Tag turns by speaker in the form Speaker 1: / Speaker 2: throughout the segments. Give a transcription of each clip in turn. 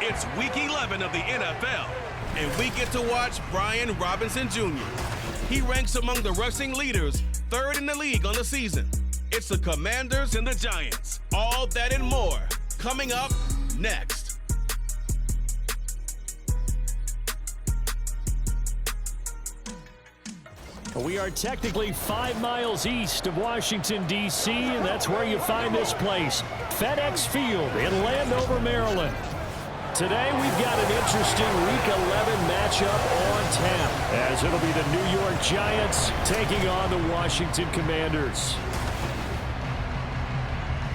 Speaker 1: It's Week 11 of the NFL, and we get to watch Brian Robinson Jr. He ranks among the rushing leaders, third in the league on the season. It's the Commanders and the Giants. All that and more coming up next.
Speaker 2: We are technically 5 miles east of Washington, D.C., and that's where you find this place, FedEx Field in Landover, Maryland. Today, we've got an interesting Week 11 matchup on tap, as it'll be the New York Giants taking on the Washington Commanders.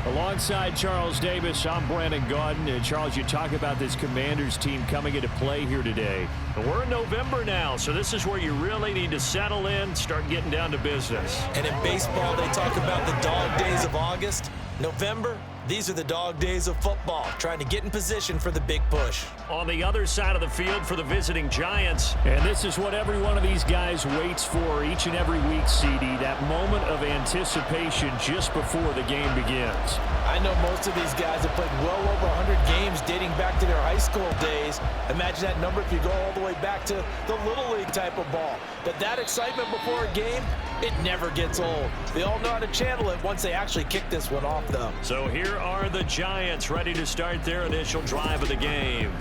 Speaker 2: Alongside Charles Davis, I'm Brandon Gaudin. And Charles, you talk about this Commanders team coming into play here today. And we're in November now, so this is where you really need to settle in, start getting down to business.
Speaker 3: And in baseball, they talk about the dog days of August. November, these are the dog days of football, trying to get in position for the big push.
Speaker 2: On the other side of the field for the visiting Giants. And this is what every one of these guys waits for each and every week, CD, that moment of anticipation just before the game begins.
Speaker 3: I know most of these guys have played well over 100 games dating back to their high school days. Imagine that number if you go all the way back to the Little League type of ball. But that excitement before a game, it never gets old. They all know how to channel it once they actually kick this one off, though.
Speaker 2: So here are the Giants ready to start their initial drive of the game.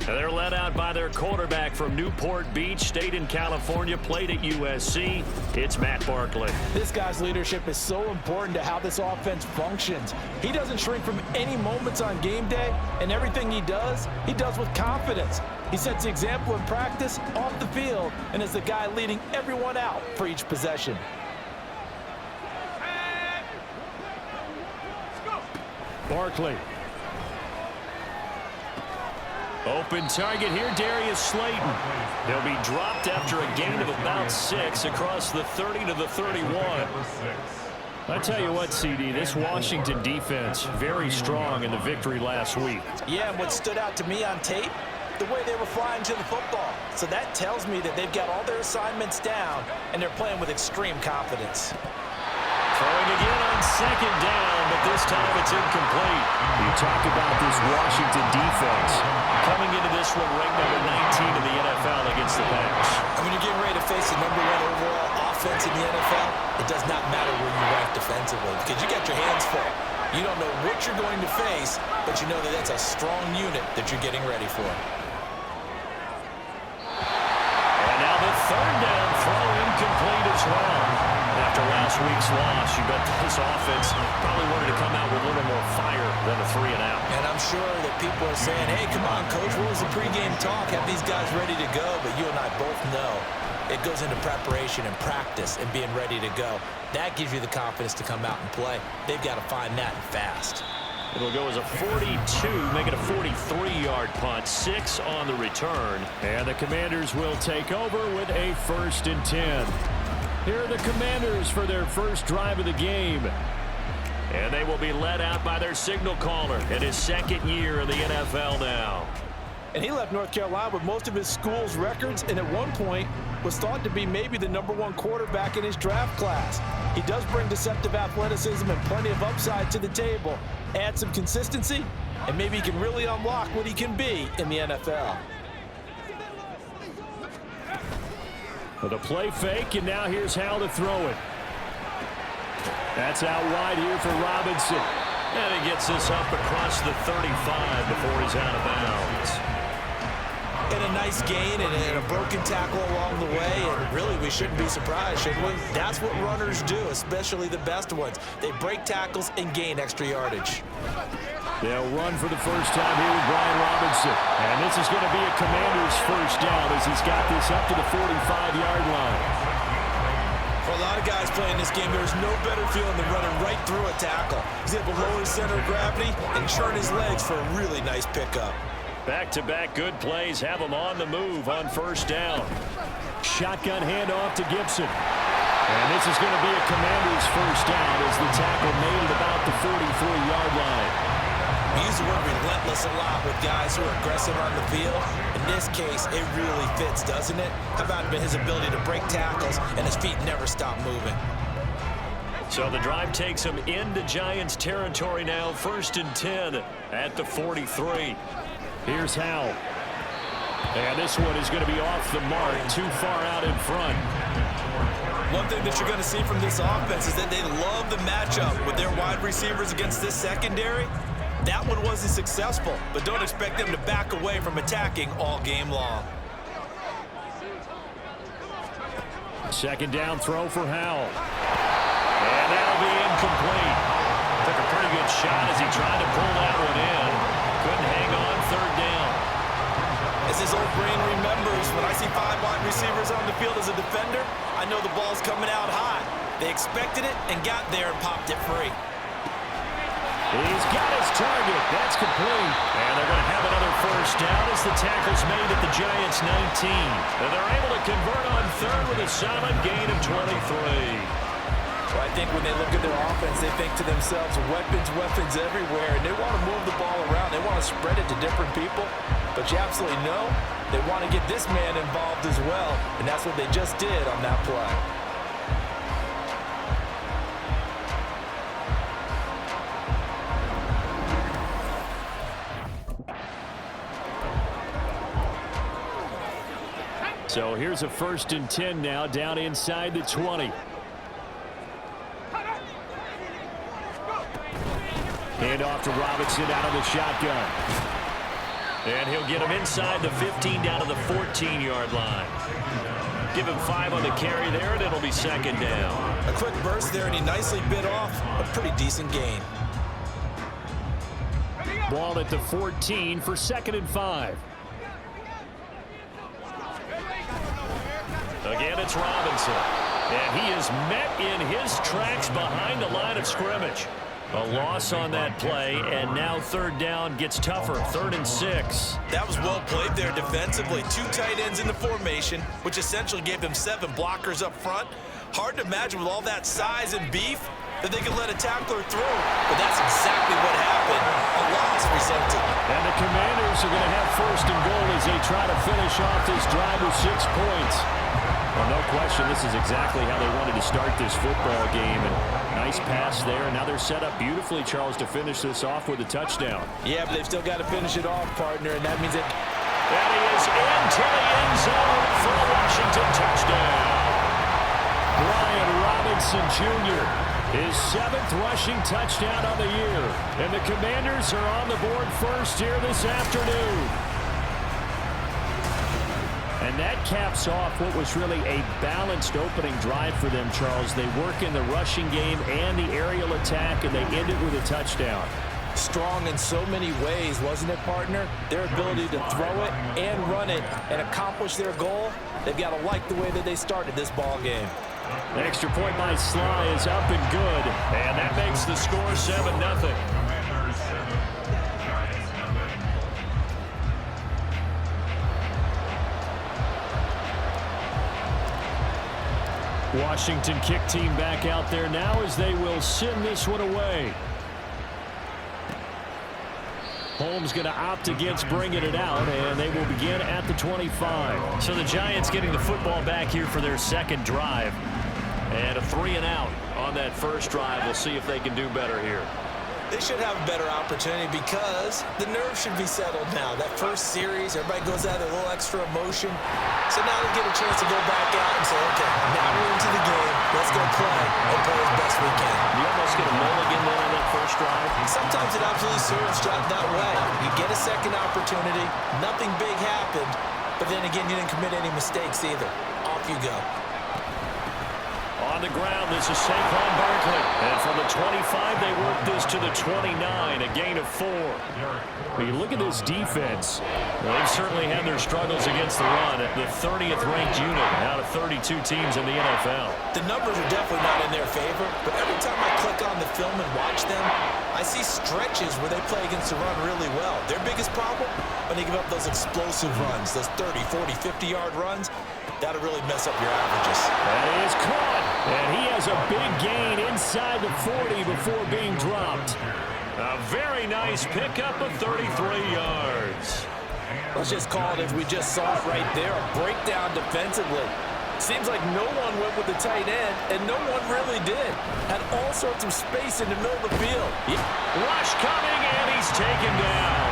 Speaker 2: They're led out by their quarterback from Newport Beach, stayed in California, played at USC. It's Matt Barkley.
Speaker 3: This guy's leadership is so important to how this offense functions. He doesn't shrink from any moments on game day, and everything he does with confidence. He sets the example in practice, off the field, and is the guy leading everyone out for each possession.
Speaker 2: Barkley. Open target here, Darius Slayton. They'll be dropped after a gain of about 6 across the 30 to the 31. I tell you what, CD, this Washington defense, very strong in the victory last week.
Speaker 3: Yeah, and what stood out to me on tape, the way they were flying to the football. So that tells me that they've got all their assignments down, and they're playing with extreme confidence.
Speaker 2: Throwing again on second down, but this time it's incomplete. You talk about this Washington defense coming into this one ranked number 19 in the NFL against the pass.
Speaker 3: And when you're getting ready to face the #1 overall offense in the NFL, it does not matter where you rank defensively because you got your hands full. You don't know what you're going to face, but you know that that's a strong unit that you're getting ready for.
Speaker 2: And now the third down throw incomplete as well. After last week's loss, you bet this offense probably wanted to come out with a little more fire than a 3-and-out.
Speaker 3: And I'm sure that people are saying, hey, come on, Coach, what was the pregame talk? Have these guys ready to go? But you and I both know it goes into preparation and practice and being ready to go. That gives you the confidence to come out and play. They've got to find that fast.
Speaker 2: It'll go as a 42, make it a 43-yard punt, 6 on the return. And the Commanders will take over with a 1st and 10. Here are the Commanders for their first drive of the game. And they will be led out by their signal caller in his 2nd year in the NFL now.
Speaker 3: And he left North Carolina with most of his school's records, and at one point was thought to be maybe the #1 quarterback in his draft class. He does bring deceptive athleticism and plenty of upside to the table. Add some consistency, and maybe he can really unlock what he can be in the NFL.
Speaker 2: For the play fake, and now here's how to throw it. That's out wide here for Robinson. And he gets this up across the 35 before he's out of bounds.
Speaker 3: And a nice gain and a broken tackle along the way, and really we shouldn't be surprised, should we? That's what runners do, especially the best ones. They break tackles and gain extra yardage.
Speaker 2: They'll run for the first time here with Brian Robinson. And this is going to be a Commander's first down as he's got this up to the 45-yard line.
Speaker 3: For a lot of guys playing this game, there's no better feeling than running right through a tackle. He's able to lower his center of gravity and churn his legs for a really nice pickup.
Speaker 2: Back-to-back good plays have him on the move on first down. Shotgun handoff to Gibson. And this is going to be a Commander's first down as the tackle made at about the 43-yard line.
Speaker 3: We use the word relentless a lot with guys who are aggressive on the field. In this case, it really fits, doesn't it? How about his ability to break tackles and his feet never stop moving?
Speaker 2: So the drive takes him into Giants territory now, 1st and 10 at the 43. Here's Howell. And this one is going to be off the mark, too far out in front.
Speaker 3: One thing that you're going to see from this offense is that they love the matchup with their wide receivers against this secondary. That one wasn't successful, but don't expect them to back away from attacking all game long.
Speaker 2: Second down throw for Howell. And that'll be incomplete. Took a pretty good shot as he tried to pull that one in. Couldn't hang on third down.
Speaker 3: As his old brain remembers, when I see 5 wide receivers on the field as a defender, I know the ball's coming out high. They expected it and got there and popped it free.
Speaker 2: He's got his target. That's complete. And they're going to have another first down as the tackle's made at the Giants' 19. And they're able to convert on third with a solid gain of 23.
Speaker 3: Well, I think when they look at their offense, they think to themselves, weapons everywhere, and they want to move the ball around. They want to spread it to different people. But you absolutely know they want to get this man involved as well, and that's what they just did on that play.
Speaker 2: So here's a 1st and 10 now, down inside the 20. Hand off to Robinson out of the shotgun. And he'll get him inside the 15 down to the 14-yard line. Give him 5 on the carry there, and it'll be second down.
Speaker 3: A quick burst there, and he nicely bit off a pretty decent gain.
Speaker 2: Ball at the 14 for 2nd and 5. Again, it's Robinson. And he is met in his tracks behind the line of scrimmage. A loss on that play, and now third down gets tougher. 3rd and 6.
Speaker 3: That was well played there defensively. 2 tight ends in the formation, which essentially gave them 7 blockers up front. Hard to imagine with all that size and beef that they could let a tackler through. But that's exactly what happened. A loss resulted.
Speaker 2: And the Commanders are going to have 1st and goal as they try to finish off this drive with 6 points. Well, no question, this is exactly how they wanted to start this football game. And nice pass there. And now they're set up beautifully, Charles, to finish this off with a touchdown.
Speaker 3: Yeah, but they've still got to finish it off, partner, and that means it.
Speaker 2: And he is into the end zone for a Washington touchdown. Brian Robinson Jr., his 7th rushing touchdown on the year. And the Commanders are on the board first here this afternoon. And that caps off what was really a balanced opening drive for them, Charles. They work in the rushing game and the aerial attack, and they end it with a touchdown.
Speaker 3: Strong in so many ways, wasn't it, partner? Their ability to throw it and run it and accomplish their goal, they've got to like the way that they started this ball game.
Speaker 2: The extra point by Sly is up and good, and that makes the score 7-0. Washington kick team back out there now as they will send this one away. Holmes going to opt against bringing it out, and they will begin at the 25. So the Giants getting the football back here for their 2nd drive. And a 3-and-out on that first drive. We'll see if they can do better here.
Speaker 3: They should have a better opportunity because the nerves should be settled now. That first series, everybody goes out with a little extra emotion. So now they get a chance to go back out and say, okay, now we're into the game. Let's go play and play as best we can.
Speaker 2: You almost get a mulligan then on that first drive.
Speaker 3: Sometimes it absolutely serves that way. You get a second opportunity. Nothing big happened. But then again, you didn't commit any mistakes either. Off you go.
Speaker 2: On the ground, this is Saquon Barkley. And from the 25, they work this to the 29, a gain of 4. When you look at this defense, they've certainly had their struggles against the run. The 30th ranked unit out of 32 teams in the NFL.
Speaker 3: The numbers are definitely not in their favor, but every time I click on the film and watch them, I see stretches where they play against the run really well. Their biggest problem, when they give up those explosive runs, those 30, 40, 50-yard runs, that'll really mess up your averages.
Speaker 2: That is caught, and he has a big gain inside the 40 before being dropped. A very nice pickup of 33 yards.
Speaker 3: Let's just call it as we just saw it right there, a breakdown defensively. Seems like no one went with the tight end, and no one really did. Had all sorts of space in the middle of the field.
Speaker 2: Rush coming, and he's taken down.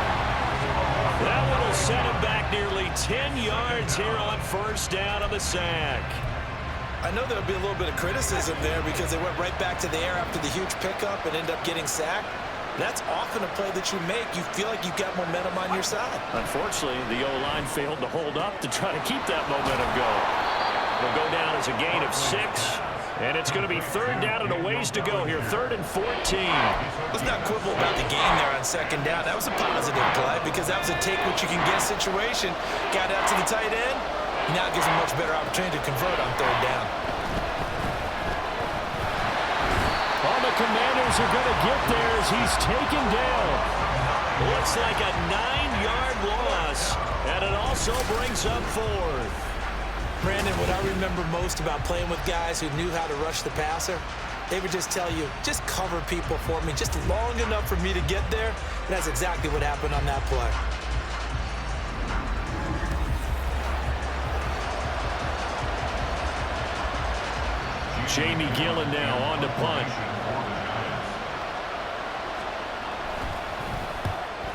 Speaker 2: That set him back nearly 10 yards here on first down on the sack.
Speaker 3: I know there'll be a little bit of criticism there because they went right back to the air after the huge pickup and ended up getting sacked. That's often a play that you make. You feel like you've got momentum on your side.
Speaker 2: Unfortunately, the O-line failed to hold up to try to keep that momentum going. It'll go down as a gain of 6, and it's going to be third down and a ways to go here, 3rd and 14.
Speaker 3: Let's not quibble about the gain there on second down. That was a positive play because that was a take-what-you-can-get situation. Got out to the tight end. Now it gives him a much better opportunity to convert on third down.
Speaker 2: Well, the Commanders are going to get there as he's taken down. Looks like a 9-yard loss, and it also brings up 4th.
Speaker 3: Brandon, what I remember most about playing with guys who knew how to rush the passer, they would just tell you, just cover people for me, just long enough for me to get there. And that's exactly what happened on that play.
Speaker 2: Jamie Gillen now on to punt.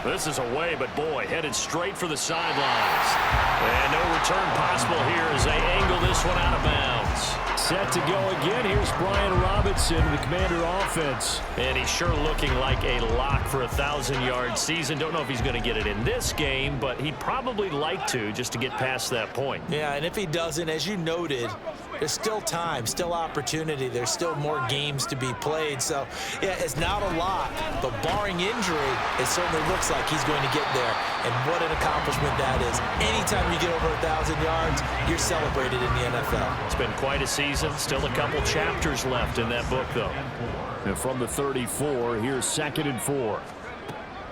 Speaker 2: This is away, but boy, headed straight for the sidelines. And no return possible here as they angle this one out of bounds. Set to go again. Here's Brian Robinson, the Commander offense. And he's sure looking like a lock for a 1,000-yard season. Don't know if he's going to get it in this game, but he'd probably like to just to get past that point.
Speaker 3: Yeah, and if he doesn't, as you noted, there's still time, still opportunity. There's still more games to be played. So, yeah, it's not a lot, but barring injury, it certainly looks like he's going to get there. And what an accomplishment that is. Anytime you get over 1,000 yards, you're celebrated in the NFL.
Speaker 2: It's been quite a season. Still a couple chapters left in that book, though. And from the 34, here's 2nd and 4.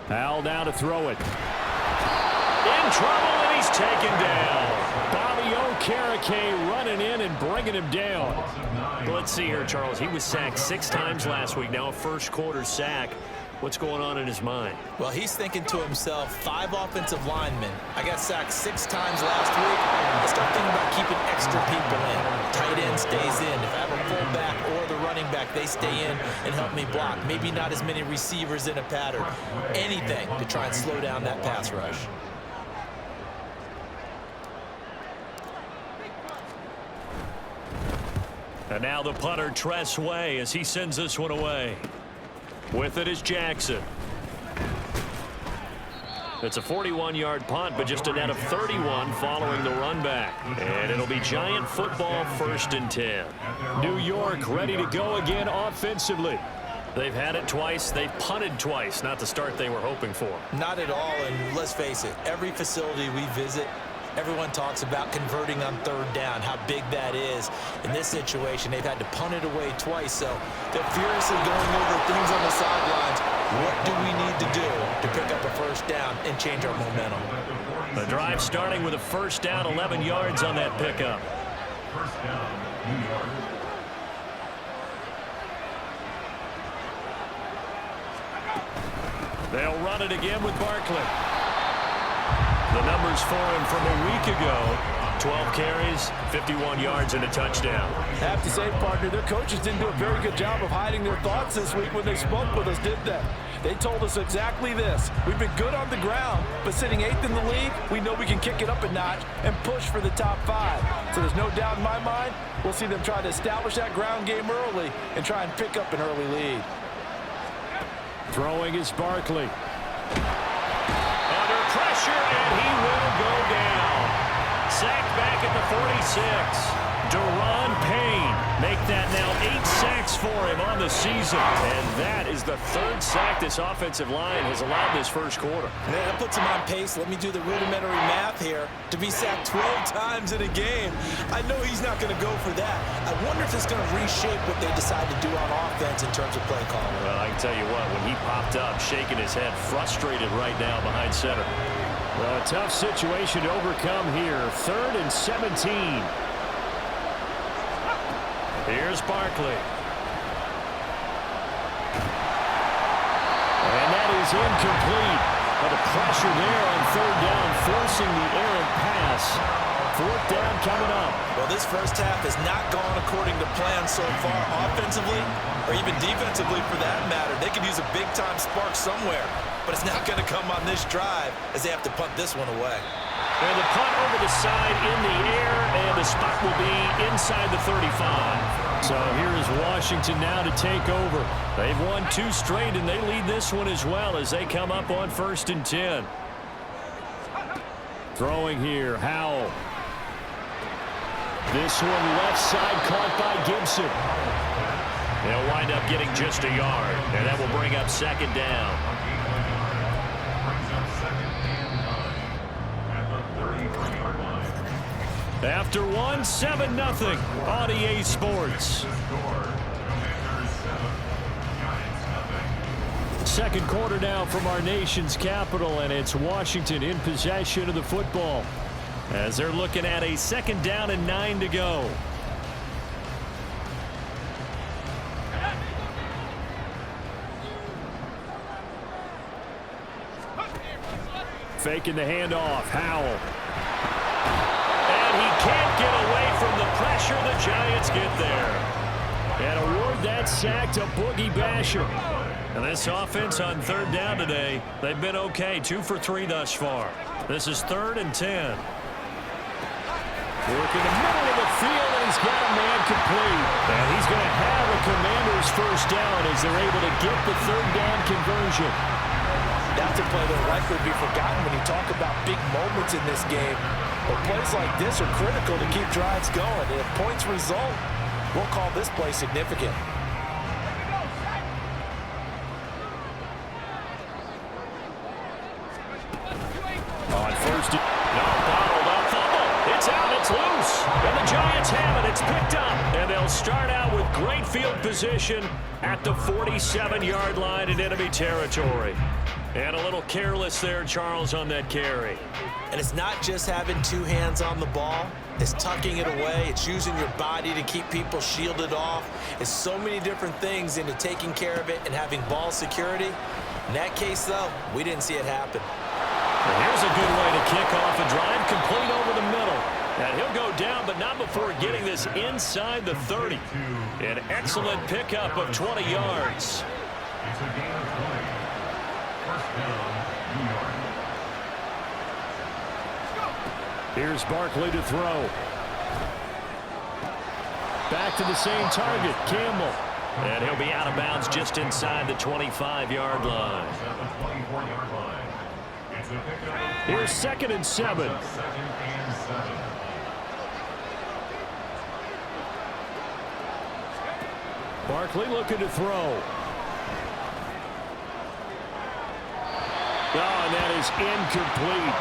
Speaker 2: Al now to throw it. In trouble, and he's taken down. Bobby Okereke running in and bringing him down. Well, let's see here, Charles. He was sacked 6 times last week. Now a first-quarter sack. What's going on in his mind?
Speaker 3: Well, he's thinking to himself, 5 offensive linemen. I got sacked 6 times last week. Let's start thinking about keeping extra people in. Tight end stays in. If I have a fullback or the running back, they stay in and help me block. Maybe not as many receivers in a pattern. Anything to try and slow down that pass rush.
Speaker 2: And now the punter, Tress Way, as he sends this one away. With it is Jackson. It's a 41-yard punt, but just a net of 31 following the run back. And it'll be Giant football, 1st and 10. New York ready to go again offensively. They've had it twice. They've punted twice. Not the start they were hoping for.
Speaker 3: Not at all, and let's face it, every facility we visit, everyone talks about converting on third down, how big that is. In this situation, they've had to punt it away twice, so they're furiously going over things on the sidelines. What do we need to do to pick up a first down and change our momentum?
Speaker 2: The drive starting with a first down, 11 yards on that pickup.
Speaker 4: First down, New York.
Speaker 2: They'll run it again with Barkley. The numbers for him from a week ago, 12 carries, 51 yards, and a touchdown.
Speaker 3: I have to say, partner, their coaches didn't do a very good job of hiding their thoughts this week when they spoke with us, did they? They told us exactly this. We've been good on the ground, but sitting 8th in the league, we know we can kick it up a notch and push for the top 5. So there's no doubt in my mind, we'll see them try to establish that ground game early and try and pick up an early lead.
Speaker 2: Throwing is Barkley. Under pressure, and he will go down. Sacked back at the 46. Deron Payne make that now 8 sacks for him on the season. And that is the 3rd sack this offensive line has allowed this first quarter.
Speaker 3: Man, that puts him on pace. Let me do the rudimentary math here. To be sacked 12 times in a game, I know he's not going to go for that. I wonder if it's going to reshape what they decide to do on offense in terms of play calling.
Speaker 2: Well, I can tell you what, when he popped up, shaking his head, frustrated right now behind center. Well, a tough situation to overcome here. 3rd and 17. Here's Barkley. And that is incomplete. But the pressure there on 3rd down, forcing the errant pass. 4th down coming up.
Speaker 3: Well, this first half has not gone according to plan so far offensively or even defensively for that matter. They could use a big-time spark somewhere, but it's not going to come on this drive as they have to punt this one away.
Speaker 2: And the punt over the side in the air, and the spot will be inside the 35. So here is Washington now to take over. They've won 2 straight, and they lead this one as well as they come up on 1st and 10. Throwing here, Howell. This one left side caught by Gibson. They'll wind up getting just a yard, and that will bring up 2nd down. After one, 7-0 on EA Sports. Second quarter now from our nation's capital, and it's Washington in possession of the football as they're looking at a 2nd down and 9 to go. Faking the handoff, Howell. And he can't get away from the pressure. The Giants get there. And award that sack to Boogie Basham. And this offense on 3rd down today, they've been okay. 2 for 3 thus far. This is 3rd and 10. Work in the middle of the field, and he's got a man complete. And he's going to have a Commanders 1st down as they're able to get the 3rd down conversion.
Speaker 3: That's a play that will likely be forgotten when you talk about big moments in this game. But plays like this are critical to keep drives going. And if points result, we'll call this play significant.
Speaker 2: On 1st, no, bottled up, fumble. It's out, it's loose. And the Giants have it, it's picked up. And they'll start out with great field position at the 47-yard line in enemy territory. And a little careless there, Charles, on that carry.
Speaker 3: And it's not just having 2 hands on the ball. It's tucking it away. It's using your body to keep people shielded off. It's so many different things into taking care of it and having ball security. In that case, though, we didn't see it happen.
Speaker 2: Well, here's a good way to kick off a drive, complete over the middle. And he'll go down, but not before getting this inside the 30. An excellent pickup of 20 yards.
Speaker 4: It's a gain of 20. 1st down, New York.
Speaker 2: Here's Barkley to throw. Back to the same target, Campbell. And he'll be out of bounds just inside the 25-yard line. Here's 2nd and 7. Barkley looking to throw. Oh, and that is incomplete.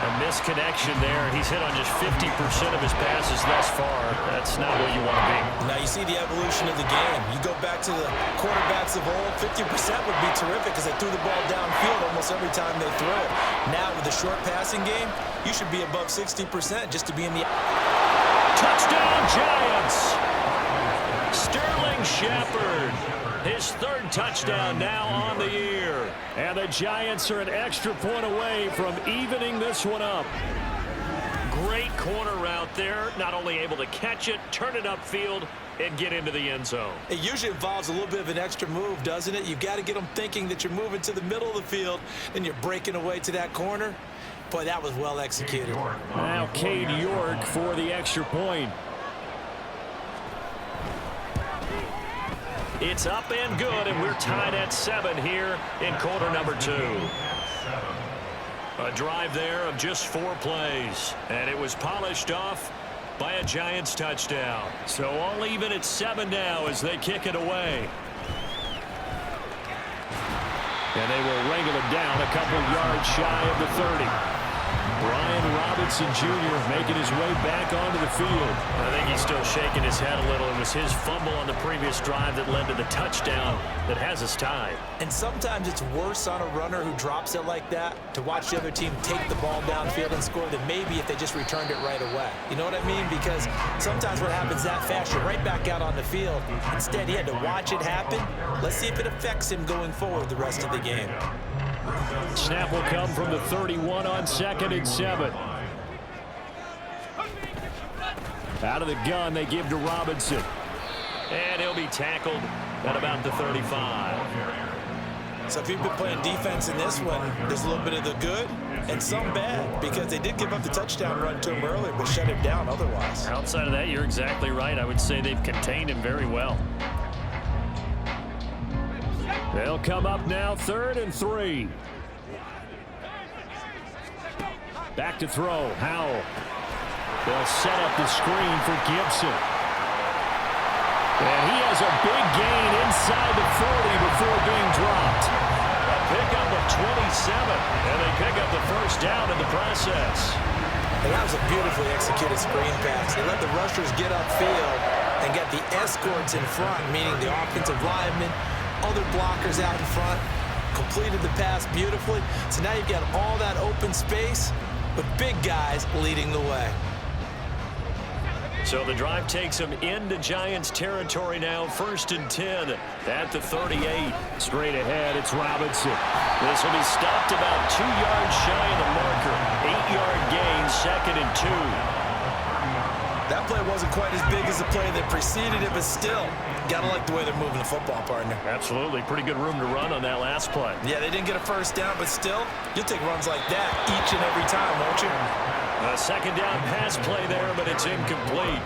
Speaker 2: A misconnection there. He's hit on just 50% of his passes thus far. That's not where you want to be.
Speaker 3: Now you see the evolution of the game. You go back to the quarterbacks of old, 50% would be terrific because they threw the ball downfield almost every time they throw it. Now with the short passing game, you should be above 60% just to be in the...
Speaker 2: Touchdown, Giants! Sterling Shepard. His 3rd touchdown now on the year. And the Giants are an extra point away from evening this one up. Great corner route there. Not only able to catch it, turn it upfield, and get into the end zone.
Speaker 3: It usually involves a little bit of an extra move, doesn't it? You've got to get them thinking that you're moving to the middle of the field, and you're breaking away to that corner. Boy, that was well executed.
Speaker 2: Now Cade York for the extra point. It's up and good, and we're tied at 7 here in quarter number 2. A drive there of just 4 plays, and it was polished off by a Giants touchdown. So all even at 7 now as they kick it away. And they will wrangle it down a couple yards shy of the 30. Brian Robinson Jr. making his way back onto the field. I think he's still shaking his head a little. It was his fumble on the previous drive that led to the touchdown that has us tied.
Speaker 3: And sometimes it's worse on a runner who drops it like that to watch the other team take the ball downfield and score than maybe if they just returned it right away. You know what I mean? Because sometimes what happens that fast, you're right back out on the field. Instead, he had to watch it happen. Let's see if it affects him going forward the rest of the game.
Speaker 2: Snap will come from the 31 on 2nd and 7. Out of the gun, they give to Robinson. And he'll be tackled at about the 35.
Speaker 3: So if you've been playing defense in this one, there's a little bit of the good and some bad, because they did give up the touchdown run to him earlier, but shut him down otherwise.
Speaker 2: Outside of that, you're exactly right. I would say they've contained him very well. They'll come up now, 3rd and 3. Back to throw, Howell. They'll set up the screen for Gibson. And he has a big gain inside the 40 before being dropped. A pickup of 27, and they pick up the first down in the process.
Speaker 3: And that was a beautifully executed screen pass. They let the rushers get upfield and get the escorts in front, meaning the offensive linemen, other blockers out in front, completed the pass beautifully. So now you've got all that open space with big guys leading the way.
Speaker 2: So the drive takes them into Giants territory now. 1st and 10 at the 38. Straight ahead, it's Robinson. This will be stopped about 2 yards shy of the marker. 8-yard gain, 2nd and 2.
Speaker 3: That play wasn't quite as big as the play that preceded it, but still, gotta like the way they're moving the football, partner.
Speaker 2: Absolutely. Pretty good room to run on that last play.
Speaker 3: Yeah, they didn't get a first down, but still, you'll take runs like that each and every time, won't you?
Speaker 2: A 2nd down pass play there, but it's incomplete.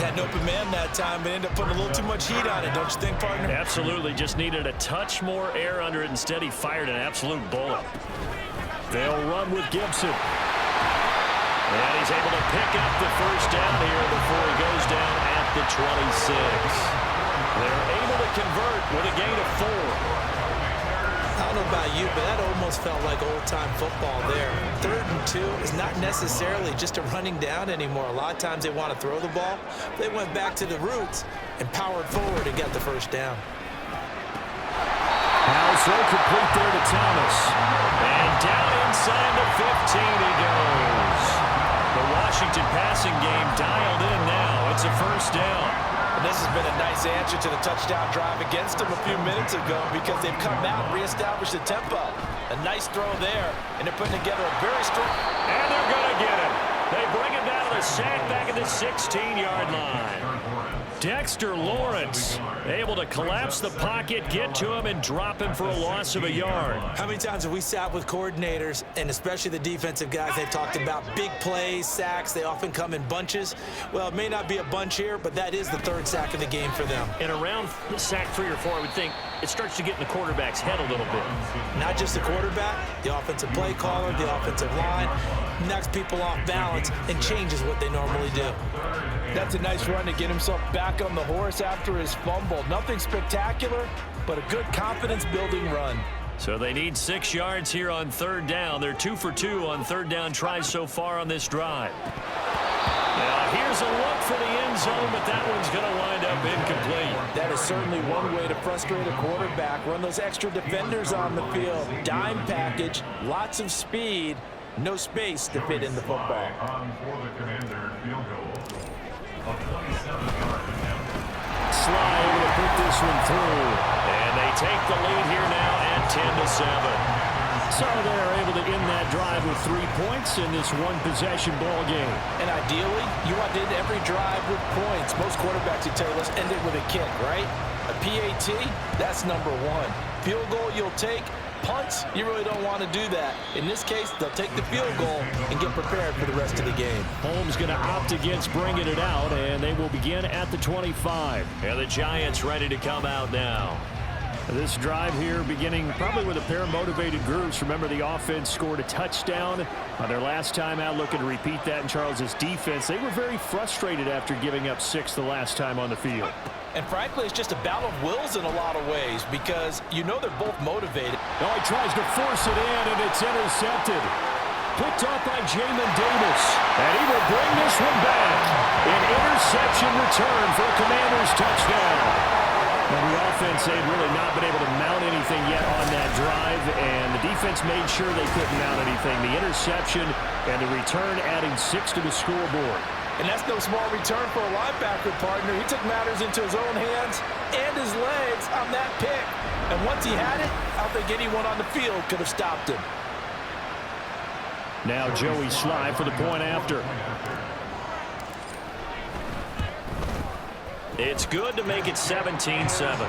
Speaker 3: Had an open man that time, but ended up putting a little too much heat on it, don't you think, partner?
Speaker 2: Absolutely. Just needed a touch more air under it. Instead, he fired an absolute bullet. They'll run with Gibson. And he's able to pick up the first down here before he goes down at the 26. They're able to convert with a gain of 4.
Speaker 3: I don't know about you, but that almost felt like old-time football there. 3rd and 2 is not necessarily just a running down anymore. A lot of times they want to throw the ball. They went back to the roots and powered forward and got the first down.
Speaker 2: Now throw complete there to Thomas. And down inside the 15 he goes. The Washington passing game dialed in now. It's a first down.
Speaker 3: And this has been a nice answer to the touchdown drive against them a few minutes ago, because they've come out and reestablished the tempo. A nice throw there, and they're putting together a very strong...
Speaker 2: And they're going to get him. They bring him down to the sack back at the 16-yard line. Dexter Lawrence able to collapse the pocket, get to him, and drop him for a loss of a yard.
Speaker 3: How many times have we sat with coordinators, and especially the defensive guys, they've talked about big plays, sacks. They often come in bunches. Well, it may not be a bunch here, but that is the 3rd sack of the game for them.
Speaker 2: And around sack 3 or 4, I would think it starts to get in the quarterback's head a little bit.
Speaker 3: Not just the quarterback, the offensive play caller, the offensive line, knocks people off balance and changes what they normally do. That's a nice run to get himself back on the horse after his fumble. Nothing spectacular, but a good confidence-building run.
Speaker 2: So they need 6 yards here on 3rd down. They're 2 for 2 on 3rd down tries so far on this drive. Now here's a look for the end zone, but that one's going to wind up incomplete.
Speaker 3: That is certainly one way to frustrate a quarterback. Run those extra defenders on the field. Dime package, lots of speed, no space to fit in the football.
Speaker 2: Sly able to put this one through. And they take the lead here now at 10-7. So they're able to end that drive with 3 points in this one-possession ball game.
Speaker 3: And ideally, you want to end every drive with points. Most quarterbacks would tell you, let's end it with a kick, right? A PAT, that's number 1. Field goal you'll take. Punts, you really don't want to do that. In this case, they'll take the field goal and get prepared for the rest of the game.
Speaker 2: Holmes going to opt against bringing it out, and they will begin at the 25. And the Giants ready to come out now. This drive here beginning probably with a pair of motivated groups. Remember, the offense scored a touchdown on their last time out, looking to repeat that in Charles's defense. They were very frustrated after giving up 6 the last time on the field.
Speaker 3: And frankly, it's just a battle of wills in a lot of ways, because you know they're both motivated.
Speaker 2: Now he tries to force it in, and it's intercepted. Picked off by Jamin Davis. And he will bring this one back. An interception return for a Commanders touchdown. Now the offense, they had really not been able to mount anything yet on that drive, and the defense made sure they couldn't mount anything. The interception and the return adding 6 to the scoreboard.
Speaker 3: And that's no small return for a linebacker, partner. He took matters into his own hands and his legs on that pick. And once he had it, I don't think anyone on the field could have stopped him.
Speaker 2: Now Joey Sly for the point after. It's good to make it 17-7. A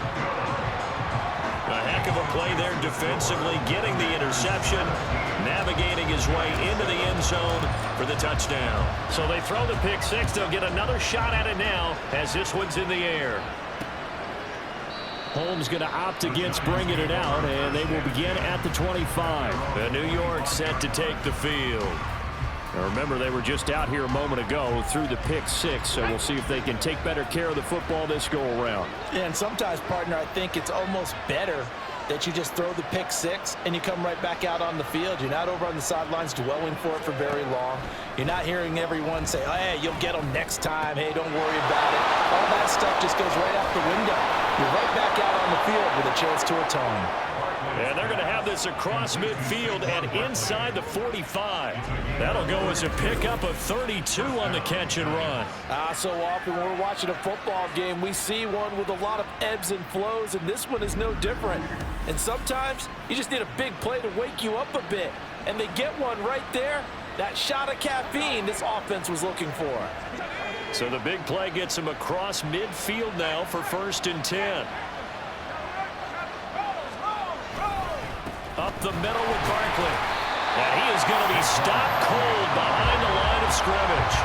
Speaker 2: heck of a play there defensively, getting the interception, navigating his way into the end zone for the touchdown. So they throw the pick six. They'll get another shot at it now as this one's in the air. Holmes going to opt against bringing it out, and they will begin at the 25. The New York set to take the field. Now remember, they were just out here a moment ago through the pick six, so we'll see if they can take better care of the football this go-around.
Speaker 3: Yeah, and sometimes, partner, I think it's almost better that you just throw the pick six and you come right back out on the field. You're not over on the sidelines dwelling for it for very long. You're not hearing everyone say, oh, hey, you'll get them next time. Hey, don't worry about it. All that stuff just goes right out the window. You're right back out on the field with a chance to atone.
Speaker 2: And they're going to have this across midfield and inside the 45. That'll go as a pickup of 32 on the catch and run.
Speaker 3: So often when we're watching a football game, we see one with a lot of ebbs and flows, and this one is no different. And sometimes you just need a big play to wake you up a bit. And they get one right there. That shot of caffeine this offense was looking for.
Speaker 2: So the big play gets him across midfield now for 1st and 10. Up the middle with Barkley. And he is going to be stopped cold behind the line of scrimmage.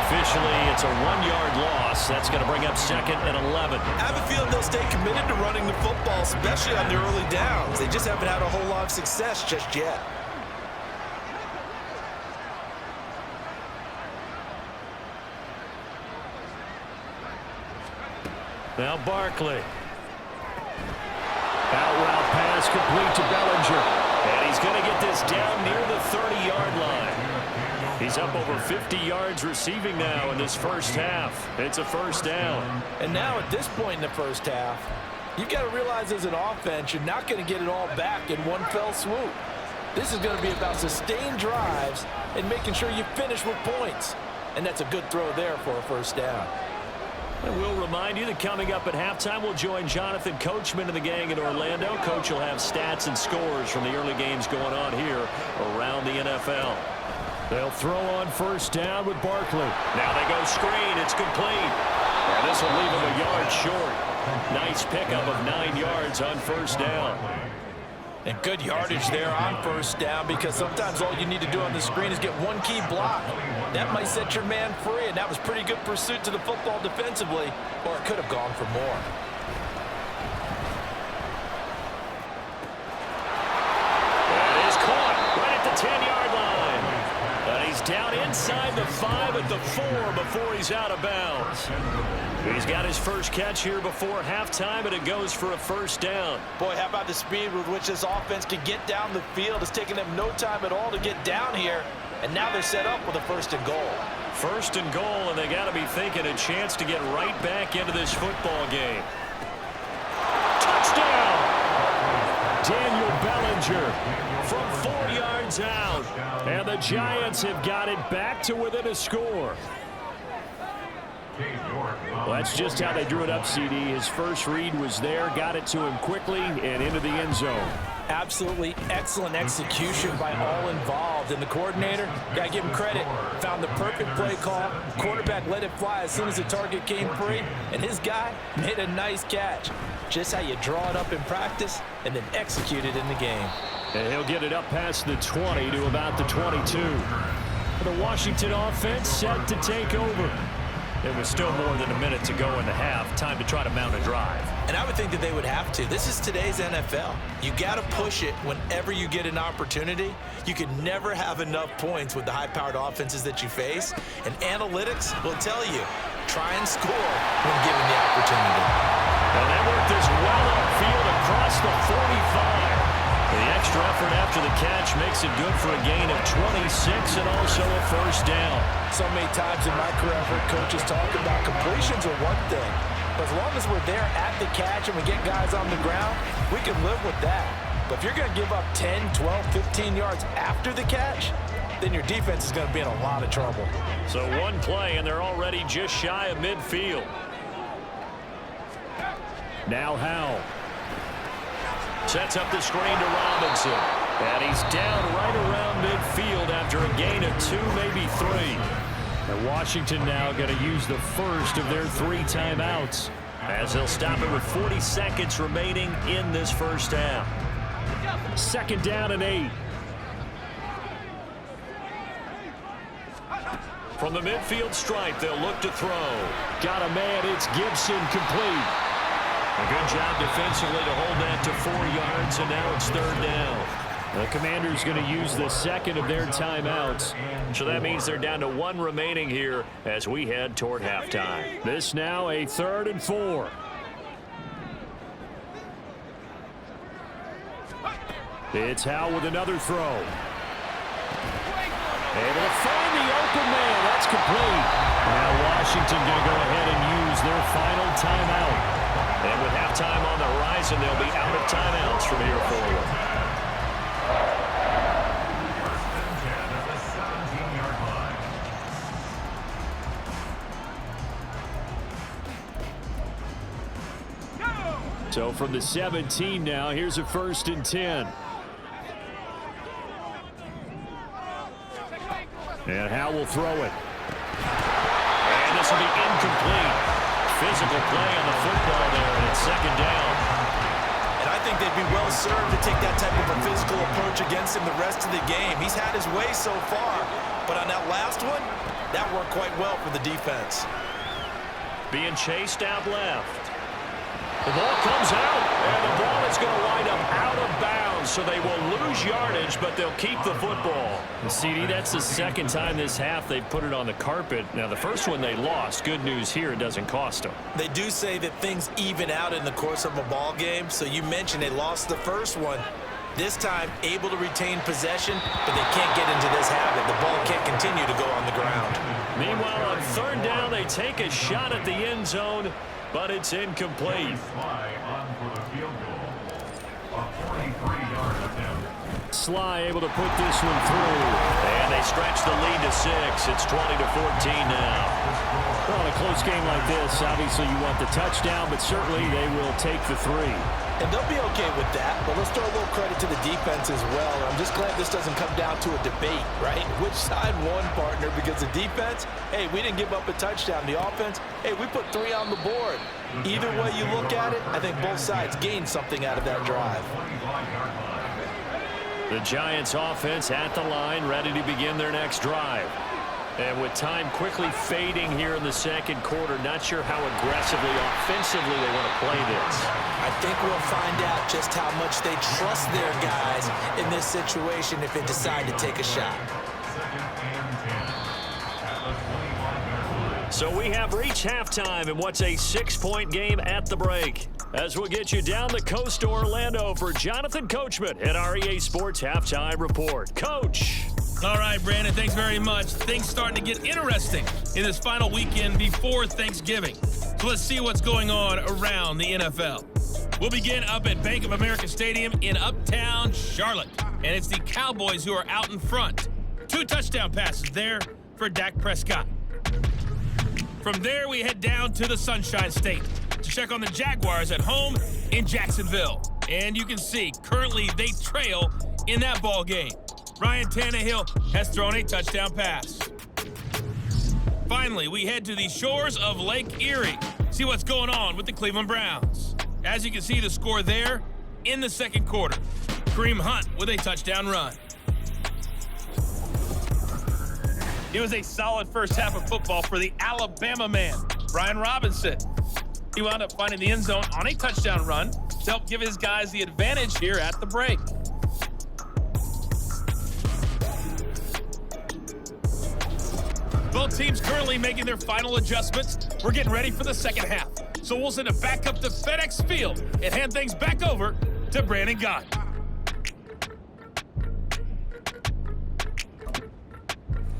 Speaker 2: Officially, it's a 1-yard loss. That's going to bring up 2nd and 11.
Speaker 3: I have a feeling they'll stay committed to running the football, especially on the early downs. They just haven't had a whole lot of success just yet.
Speaker 2: Now Barkley. Out route pass complete to Bellinger. And he's going to get this down near the 30-yard line. He's up over 50 yards receiving now in this first half. It's a 1st down.
Speaker 3: And now at this point in the first half, you've got to realize as an offense, you're not going to get it all back in one fell swoop. This is going to be about sustained drives and making sure you finish with points. And that's a good throw there for a 1st down.
Speaker 2: And we'll remind you that coming up at halftime, we'll join Jonathan Coachman and the gang in Orlando. Coach will have stats and scores from the early games going on here around the NFL. They'll throw on 1st down with Barkley. Now they go screen. It's complete. And this will leave him a yard short. Nice pickup of 9 yards on 1st down.
Speaker 3: And good yardage there on 1st down, because sometimes all you need to do on the screen is get one key block. That might set your man free, and that was pretty good pursuit to the football defensively, or it could have gone for more.
Speaker 2: That is caught right at the 10-yard line. And he's down inside the 5 at the 4 before he's out of bounds. He's got his first catch here before halftime, and it goes for a 1st down.
Speaker 3: Boy, how about the speed with which this offense can get down the field? It's taken them no time at all to get down here, and now they're set up with a 1st and goal.
Speaker 2: 1st and goal, and they got to be thinking a chance to get right back into this football game. Touchdown! Daniel Bellinger from 4 yards out, and the Giants have got it back to within a score. Well, that's just how they drew it up, CD. His first read was there, got it to him quickly, and into the end zone.
Speaker 3: Absolutely excellent execution by all involved. And the coordinator, got to give him credit, found the perfect play call. Quarterback let it fly as soon as the target came free, and his guy made a nice catch. Just how you draw it up in practice and then execute it in the game.
Speaker 2: And he'll get it up past the 20 to about the 22. The Washington offense set to take over. There was still more than a minute to go in the half. Time to try to mount a drive.
Speaker 3: And I would think that they would have to. This is today's NFL. You got to push it whenever you get an opportunity. You can never have enough points with the high-powered offenses that you face. And analytics will tell you, try and score when given the opportunity.
Speaker 2: And they worked this well upfield across the 45. The extra effort after the catch makes it good for a gain of 26 and also a 1st down.
Speaker 3: So many times in my career, I've heard coaches talk about completions are one thing. But as long as we're there at the catch and we get guys on the ground, we can live with that. But if you're going to give up 10, 12, 15 yards after the catch, then your defense is going to be in a lot of trouble.
Speaker 2: So one play, and they're already just shy of midfield. Now Howell. Sets up the screen to Robinson. And he's down right around midfield after a gain of 2, maybe 3. And Washington now going to use the first of their 3 timeouts, as they'll stop it with 40 seconds remaining in this first half. 2nd down and 8. From the midfield stripe, they'll look to throw. Got a man, it's Gibson, complete. A good job defensively to hold that to 4 yards, and now it's 3rd down. The Commanders going to use the 2nd of their timeouts. So that means they're down to 1 remaining here as we head toward halftime. This now a 3rd and 4. It's Howe with another throw. Able to find the open man. That's complete. Now Washington going to go ahead and use their final timeout. And with halftime on the horizon, they'll be out of timeouts from here forward. So from the 17 now, here's a 1st and 10. And Howe will throw it. And this will be incomplete. Physical play on the football there, and it's 2nd down.
Speaker 3: And I think they'd be well served to take that type of a physical approach against him the rest of the game. He's had his way so far, but on that last one, that worked quite well for the defense.
Speaker 2: Being chased out left. The ball comes out, and the ball is going to wind up out of bounds, so they will lose yardage, but they'll keep the football. And CD, that's the 2nd time this half they've put it on the carpet. Now, the first one they lost. Good news here, it doesn't cost them.
Speaker 3: They do say that things even out in the course of a ball game, so you mentioned they lost the first one. This time, able to retain possession, but they can't get into this habit. The ball can't continue to go on the ground.
Speaker 2: Meanwhile, on 3rd down, they take a shot at the end zone, but it's incomplete. Sly able to put this one through. And they stretch the lead to 6. It's 20-14 now. Well, in a close game like this, obviously you want the touchdown, but certainly they will take the 3.
Speaker 3: And they'll be okay with that, but let's throw a little credit to the defense as well. I'm just glad this doesn't come down to a debate, right? Which side won, partner? Because the defense, hey, we didn't give up a touchdown. The offense, hey, we put 3 on the board. Either way you look at it, I think both sides gained something out of that drive.
Speaker 2: The Giants offense at the line, ready to begin their next drive. And with time quickly fading here in the 2nd quarter, not sure how aggressively, offensively they want to play this.
Speaker 3: I think we'll find out just how much they trust their guys in this situation if they decide to take a shot.
Speaker 2: So we have reached halftime in what's a 6-point game at the break. As we'll get you down the coast to Orlando for Jonathan Coachman at our EA Sports Halftime Report. Coach.
Speaker 1: All right, Brandon, thanks very much. Things starting to get interesting in this final weekend before Thanksgiving. So let's see what's going on around the NFL. We'll begin up at Bank of America Stadium in Uptown Charlotte. And it's the Cowboys who are out in front. 2 touchdown passes there for Dak Prescott. From there, we head down to the Sunshine State to check on the Jaguars at home in Jacksonville. And you can see, currently they trail in that ball game. Ryan Tannehill has thrown a touchdown pass. Finally, we head to the shores of Lake Erie. See what's going on with the Cleveland Browns. As you can see the score there in the 2nd quarter. Kareem Hunt with a touchdown run. It was a solid first half of football for the Alabama man, Brian Robinson. He wound up finding the end zone on a touchdown run to help give his guys the advantage here at the break. Both teams currently making their final adjustments. We're getting ready for the 2nd half. So we'll send it back up to FedEx Field and hand things back over to Brandon Gott.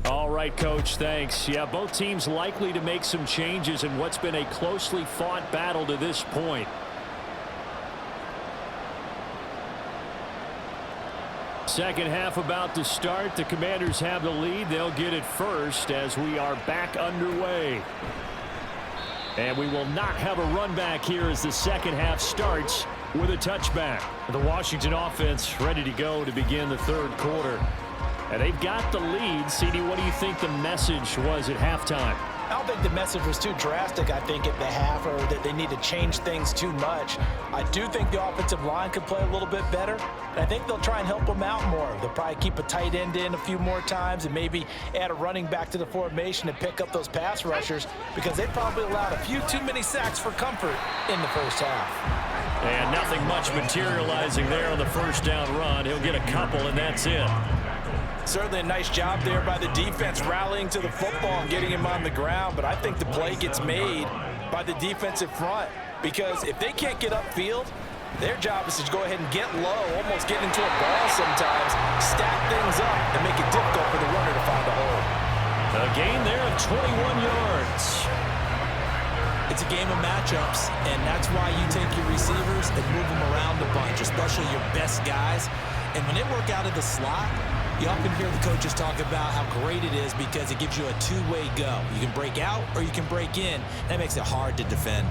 Speaker 2: All right, Coach, thanks. Yeah, both teams likely to make some changes in what's been a closely fought battle to this point. Second half about to start. The Commanders have the lead. They'll get it first as we are back underway. And we will not have a run back here as the 2nd half starts with a touchback. The Washington offense ready to go to begin the 3rd quarter. And they've got the lead. CD, what do you think the message was at halftime?
Speaker 3: I don't think the message was too drastic, I think, at the half, or that they need to change things too much. I do think the offensive line could play a little bit better, and I think they'll try and help them out more. They'll probably keep a tight end in a few more times and maybe add a running back to the formation and pick up those pass rushers, because they probably allowed a few too many sacks for comfort in the first half.
Speaker 2: And nothing much materializing there on the first down run. He'll get a couple, and that's it.
Speaker 3: Certainly a nice job there by the defense rallying to the football and getting him on the ground, but I think the play gets made by the defensive front, because if they can't get upfield, their job is to go ahead and get low, almost get into a ball sometimes, stack things up, and make it difficult for the runner to find a hole.
Speaker 2: A gain there of 21 yards.
Speaker 5: It's a game of matchups, and that's why you take your receivers and move them around a bunch, especially your best guys. And when they work out of the slot, you often hear the coaches talk about how great it is because it gives you a two-way go. You can break out or you can break in. That makes it hard to defend.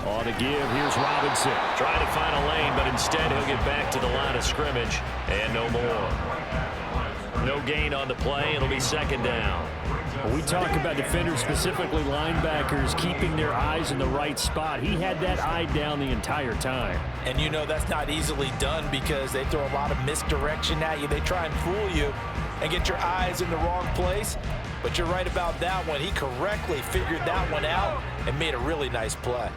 Speaker 2: On to give, here's Robinson. Trying to find a lane, but instead he'll get back to the line of scrimmage. And no more. No gain on the play. It'll be second down. When we talk about defenders, specifically linebackers, keeping their eyes in the right spot. He had that eye down the entire time.
Speaker 3: And you know that's not easily done because they throw a lot of misdirection at you. They try and fool you and get your eyes in the wrong place. But you're right about that one. He correctly figured that one out and made a really nice play.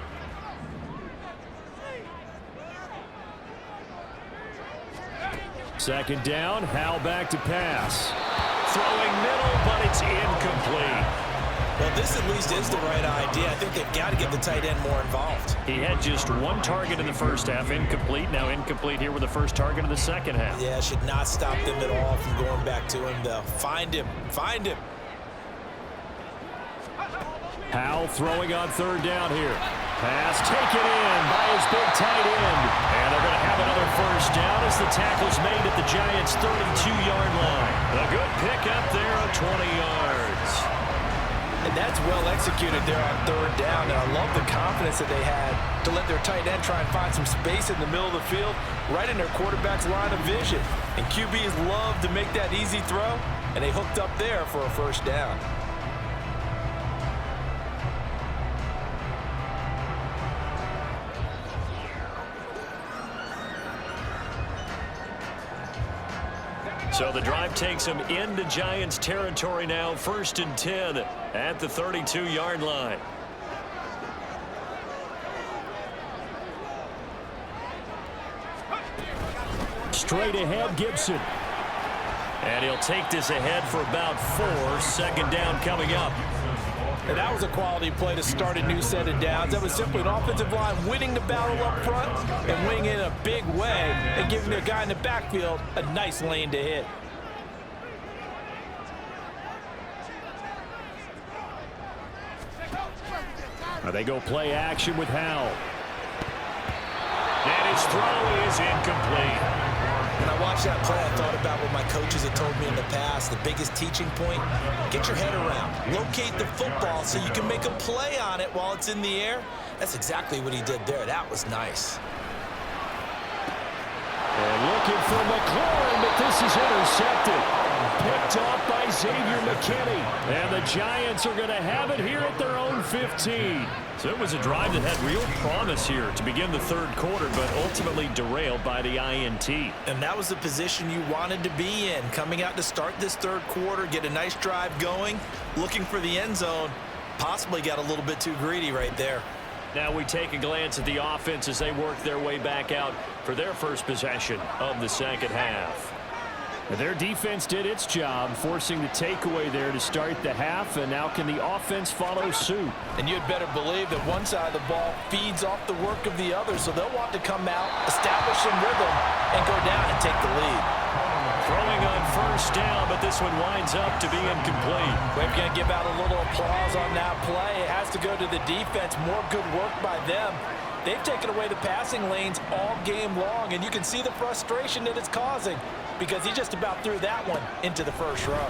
Speaker 2: Second down, Howell back to pass. Throwing middle, but it's incomplete.
Speaker 5: Well, this at least is the right idea. I think they've got to get the tight end more involved.
Speaker 2: He had just one target in the first half, incomplete. Now incomplete here with the first target of the second half.
Speaker 5: Yeah, should not stop them at all from going back to him, though. Find him. Find him.
Speaker 2: Howell throwing on third down here. Pass taken in by his big tight end. And they're going to have another first down as the tackle's made at the Giants' 32-yard line. A good pickup there of 20 yards.
Speaker 3: And that's well executed there on third down. And I love the confidence that they had to let their tight end try and find some space in the middle of the field, right in their quarterback's line of vision. And QBs love to make that easy throw, and they hooked up there for a first down.
Speaker 2: So the drive takes them into Giants territory now, 1st and 10 at the 32-yard line. Straight ahead, Gibson. And he'll take this ahead for about 4. Second down coming up.
Speaker 3: And that was a quality play to start a new set of downs. That was simply an offensive line winning the battle up front and winning it in a big way and giving their guy in the backfield a nice lane to hit.
Speaker 2: Now they go play action with Howell. And his throw is incomplete.
Speaker 5: When I watched that play, I thought about what my coaches had told me in the past. The biggest teaching point, get your head around. Locate the football so you can make a play on it while it's in the air. That's exactly what he did there. That was nice.
Speaker 2: And looking for McLaurin, but this is intercepted. Picked off by Xavier McKinney. And the Giants are going to have it here at their own 15. So it was a drive that had real promise here to begin the third quarter, but ultimately derailed by the INT.
Speaker 5: And that was the position you wanted to be in. Coming out to start this third quarter, get a nice drive going, looking for the end zone. Possibly got a little bit too greedy right there.
Speaker 2: Now we take a glance at the offense as they work their way back out for their first possession of the second half. Their defense did its job, forcing the takeaway there to start the half, and now can the offense follow suit?
Speaker 3: And you'd better believe that one side of the ball feeds off the work of the other, so they'll want to come out, establish some rhythm, and go down and take the lead.
Speaker 2: Throwing on first down, but this one winds up to be incomplete.
Speaker 3: We're going to give out a little applause on that play. It has to go to the defense. More good work by them. They've taken away the passing lanes all game long, and you can see the frustration that it's causing because he just about threw that one into the first row.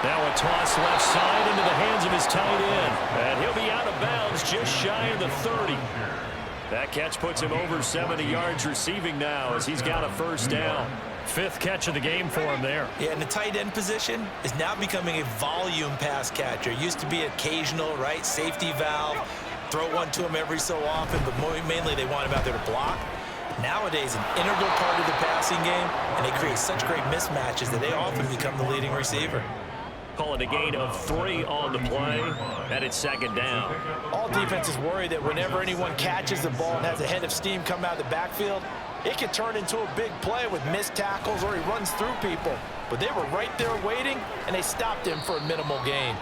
Speaker 2: Now a toss left side into the hands of his tight end. And he'll be out of bounds just shy of the 30. That catch puts him over 70 yards receiving now as he's got a first down. 5th catch of the game for him there.
Speaker 5: Yeah, and the tight end position is now becoming a volume pass catcher. Used to be occasional, right? Safety valve. Throw one to him every so often, but mainly they want him out there to block. Nowadays, an integral part of the passing game, and they create such great mismatches that they often become the leading receiver.
Speaker 2: Call it a gain of 3 on the play, and it's 2nd down.
Speaker 3: All defenses worry that whenever anyone catches the ball and has a head of steam come out of the backfield, it can turn into a big play with missed tackles or he runs through people. But they were right there waiting, and they stopped him for a minimal gain.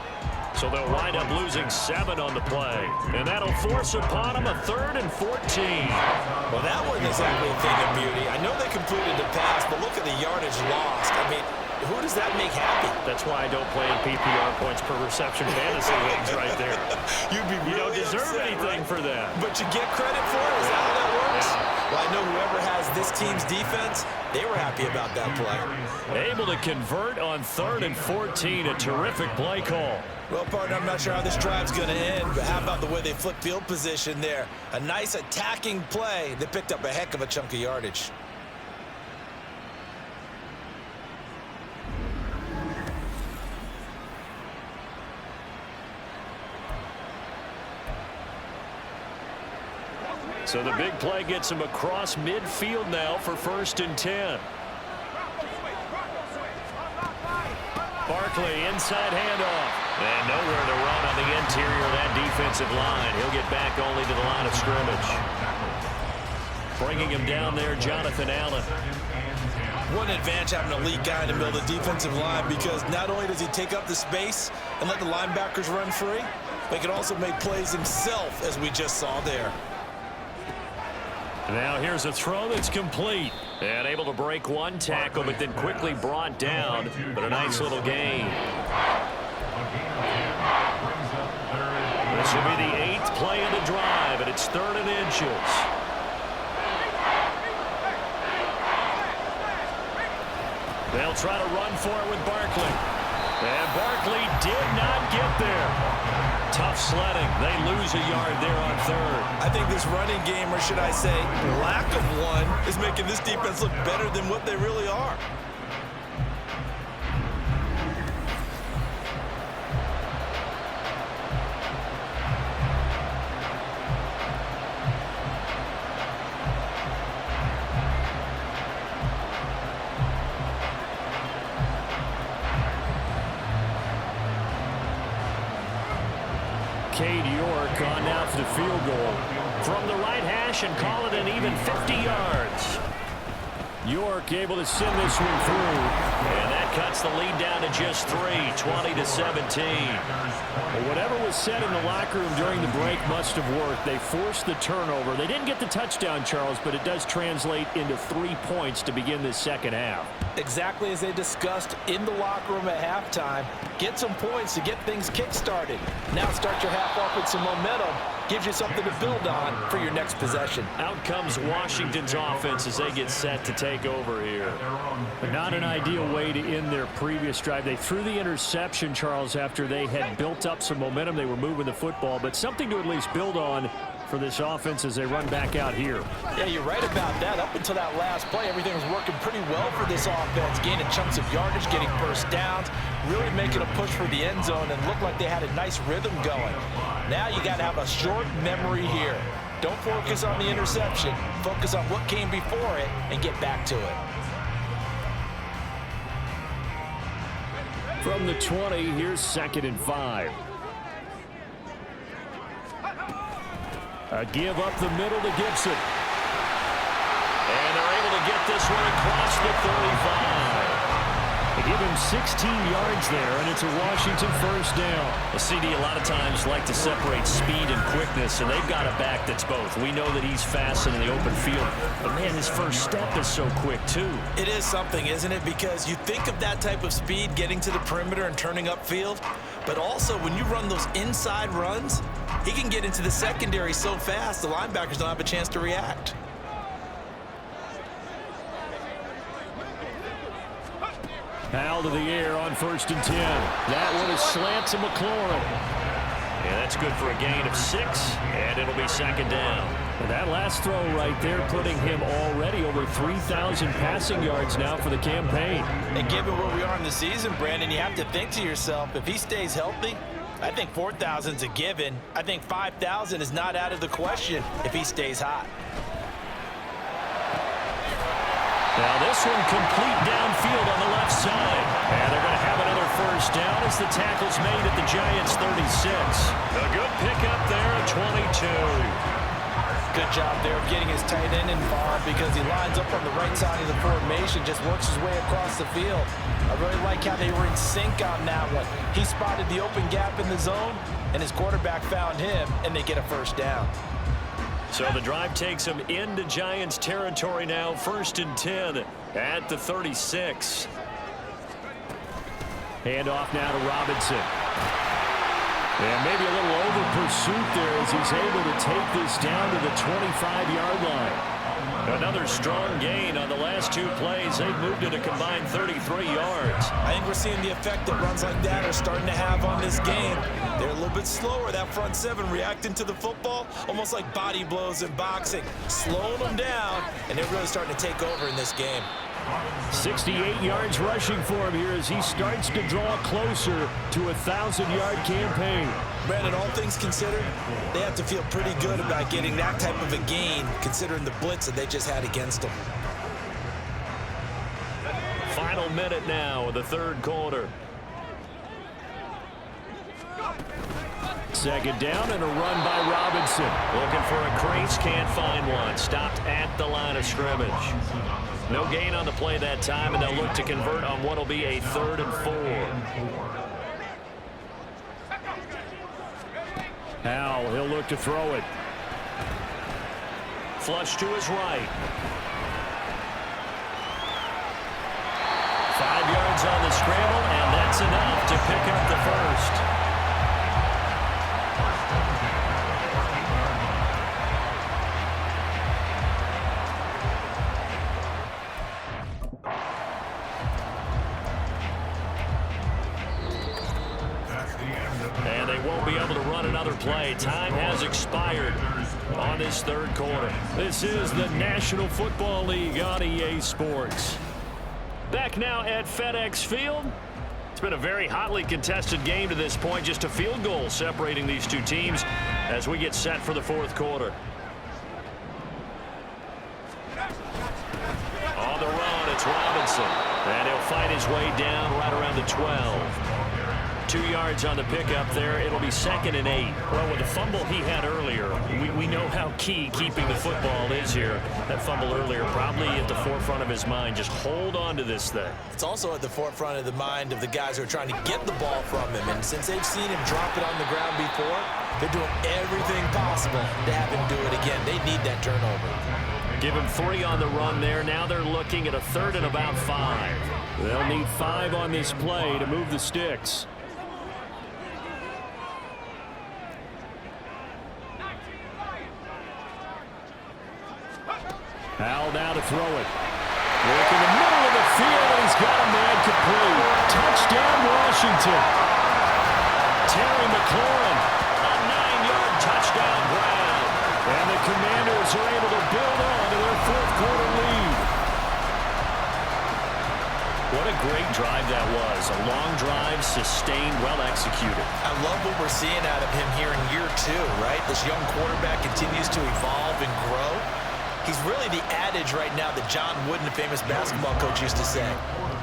Speaker 2: So they'll wind up losing 7 on the play. And that'll force upon them a 3rd and 14.
Speaker 5: Well, that wasn't exactly a thing of beauty. I know they completed the pass, but look at the yardage lost. I mean, who does that make happy?
Speaker 2: That's why I don't play in PPR points per reception fantasy leagues right there.
Speaker 5: You
Speaker 2: don't deserve
Speaker 5: upset,
Speaker 2: anything
Speaker 5: right?
Speaker 2: for that.
Speaker 5: But you get credit for it? Is that how that works?
Speaker 2: Yeah.
Speaker 5: Well, I know whoever has this team's defense, they were happy about that play.
Speaker 2: Able to convert on 3rd and 14. A terrific play call.
Speaker 5: Well, partner, I'm not sure how this drive's going to end, but how about the way they flip field position there? A nice attacking play that picked up a heck of a chunk of yardage.
Speaker 2: So the big play gets him across midfield now for 1st and 10. Barkley, inside handoff. And nowhere to run on the interior of that defensive line. He'll get back only to the line of scrimmage. Bringing him down there, Jonathan Allen.
Speaker 5: One advantage having an elite guy in the middle of the defensive line, because not only does he take up the space and let the linebackers run free, but he can also make plays himself, as we just saw there.
Speaker 2: Now here's a throw that's complete. And able to break one tackle, but then quickly brought down. But a nice little gain. This will be the 8th play of the drive, and it's 3rd and inches. They'll try to run for it with Barkley. And Barkley did not get there. Tough sledding. They lose a yard there on 3rd.
Speaker 5: I think this running game, or should I say lack of one, is making this defense look better than what they really are.
Speaker 2: Cade York on now for the field goal from the right hash and call it an even 50 yards. York able to send this one through, and that cuts the lead down to just 3, 20-17. Well, whatever was said in the locker room during the break must have worked. They forced the turnover. They didn't get the touchdown, Charles, but it does translate into 3 points to begin this 2nd half.
Speaker 3: Exactly as they discussed in the locker room at halftime. Get some points to get things kick-started. Now start your half off with some momentum. Gives you something to build on for your next possession.
Speaker 2: Out comes Washington's offense as they get set to take over here. But not an ideal way to end their previous drive. They threw the interception, Charles, after they had built up some momentum. They were moving the football, but something to at least build on for this offense as they run back out here.
Speaker 3: Yeah, you're right about that. Up until that last play, everything was working pretty well for this offense. Gaining chunks of yardage, getting first downs, really making a push for the end zone, and looked like they had a nice rhythm going. Now you got to have a short memory here. Don't focus on the interception. Focus on what came before it and get back to it.
Speaker 2: From the 20, here's 2nd and 5. A give up the middle to Gibson. And they're able to get this one across the 35. They give him 16 yards there, and it's a Washington first down. Well, CD a lot of times like to separate speed and quickness, and they've got a back that's both. We know that he's fast in the open field, but man, his first step is so quick too.
Speaker 5: It is something, isn't it? Because you think of that type of speed getting to the perimeter and turning upfield, but also when you run those inside runs, he can get into the secondary so fast the linebackers don't have a chance to react.
Speaker 2: Howell to the air on 1st and 10. That one is slant to McLaurin.
Speaker 6: Yeah, that's good for a gain of 6, and it'll be 2nd down.
Speaker 2: And that last throw right there putting him already over 3,000 passing yards now for the campaign.
Speaker 3: And given where we are in the season, Brandon, you have to think to yourself, if he stays healthy, I think 4,000 is a given. I think 5,000 is not out of the question if he stays hot.
Speaker 2: Now this one complete downfield on the left side. And they're going to have another 1st down as the tackle's made at the Giants' 36.
Speaker 6: A good pickup there at 22.
Speaker 3: Good job there of getting his tight end involved because he lines up on the right side of the formation, just works his way across the field. I really like how they were in sync on that one. He spotted the open gap in the zone, and his quarterback found him, and they get a 1st down.
Speaker 2: So the drive takes him into Giants territory now, 1st and 10 at the 36. Hand off now to Robinson. And maybe a little over pursuit there as he's able to take this down to the 25-yard line. Another strong gain on the last 2 plays. They've moved it a combined 33 yards.
Speaker 3: I think we're seeing the effect that runs like that are starting to have on this game. They're a little bit slower, that front 7 reacting to the football, almost like body blows in boxing, slowing them down, and they're really starting to take over in this game.
Speaker 2: 68 yards rushing for him here as he starts to draw closer to a 1,000-yard campaign.
Speaker 3: Brandon, all things considered, they have to feel pretty good about getting that type of a gain, considering the blitz that they just had against them.
Speaker 2: Final minute now of the 3rd quarter. 2nd down and a run by Robinson.
Speaker 6: Looking for a crease, can't find one. Stopped at the line of scrimmage. No gain on the play that time, and they'll look to convert on what will be a 3rd and 4.
Speaker 2: Howell, he'll look to throw it.
Speaker 6: Flush to his right.
Speaker 2: 5 yards on the scramble, and that's enough to pick up the 1st.
Speaker 6: And they won't be able to run another play. Time has expired on this 3rd quarter.
Speaker 2: This is the National Football League on EA Sports.
Speaker 6: Back now at FedEx Field. It's been a very hotly contested game to this point. Just a field goal separating these 2 teams as we get set for the 4th quarter. On the run, it's Robinson. And he'll fight his way down right around the 12. 2 yards on the pickup there. It'll be 2nd and 8.
Speaker 2: Well, with the fumble he had earlier, we know how key keeping the football is here. That fumble earlier probably at the forefront of his mind. Just hold on to this thing.
Speaker 3: It's also at the forefront of the mind of the guys who are trying to get the ball from him. And since they've seen him drop it on the ground before, they're doing everything possible to have him do it again. They need that turnover.
Speaker 2: Give him 3 on the run there. Now they're looking at a 3rd and about 5. They'll need 5 on this play to move the sticks. Howell now to throw it. Work in the middle of the field, and he's got a man complete. Touchdown, Washington. Terry McLaurin,
Speaker 6: A 9-yard touchdown grab.
Speaker 2: and the Commanders are able to build on to their 4th quarter lead. What a great drive that was. A long drive, sustained, well executed.
Speaker 3: I love what we're seeing out of him here in year 2, right? This young quarterback continues to evolve and grow. He's really the adage right now that John Wooden, the famous basketball coach, used to say.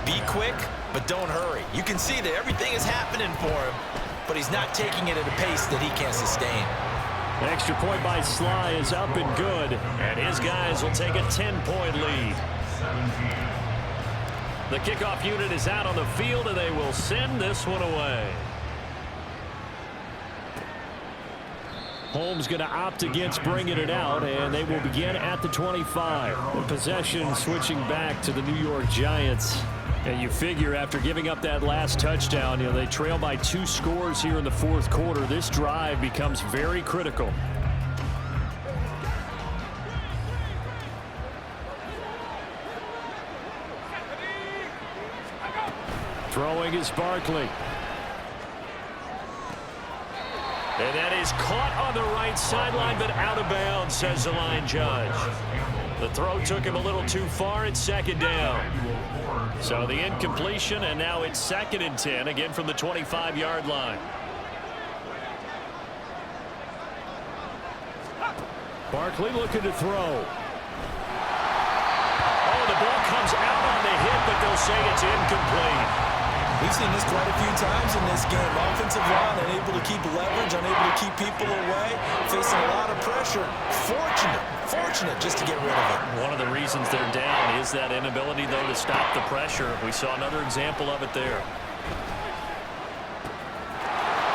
Speaker 3: Be quick, but don't hurry. You can see that everything is happening for him, but he's not taking it at a pace that he can't sustain.
Speaker 2: Extra point by Sly is up and good.
Speaker 6: And his guys will take a 10-point lead.
Speaker 2: The kickoff unit is out on the field, and they will send this one away. Holmes going to opt against bringing it out, and they will begin at the 25. The possession switching back to the New York Giants. And you figure after giving up that last touchdown, they trail by 2 scores here in the 4th quarter. This drive becomes very critical. Throwing is Barkley.
Speaker 6: And that is caught on the right sideline, but out of bounds, says the line judge. The throw took him a little too far. It's second down. So the incompletion, and now it's 2nd and 10, again from the 25-yard line.
Speaker 2: Barkley looking to throw.
Speaker 6: Oh, the ball comes out on the hit, but they'll say it's incomplete.
Speaker 5: We've seen this quite a few times in this game. Offensive line unable to keep leverage, unable to keep people away, facing a lot of pressure. Fortunate just to get rid of it.
Speaker 6: One of the reasons they're down is that inability, though, to stop the pressure. We saw another example of it there.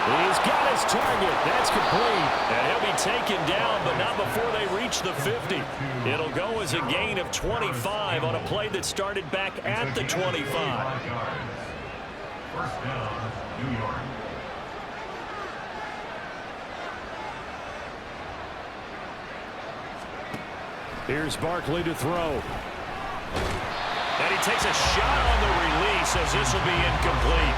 Speaker 2: He's got his target. That's complete.
Speaker 6: And he'll be taken down, but not before they reach the 50. It'll go as a gain of 25 on a play that started back at the 25.
Speaker 4: First down, New York.
Speaker 2: Here's Barkley to throw.
Speaker 6: And he takes a shot on the release as this will be incomplete.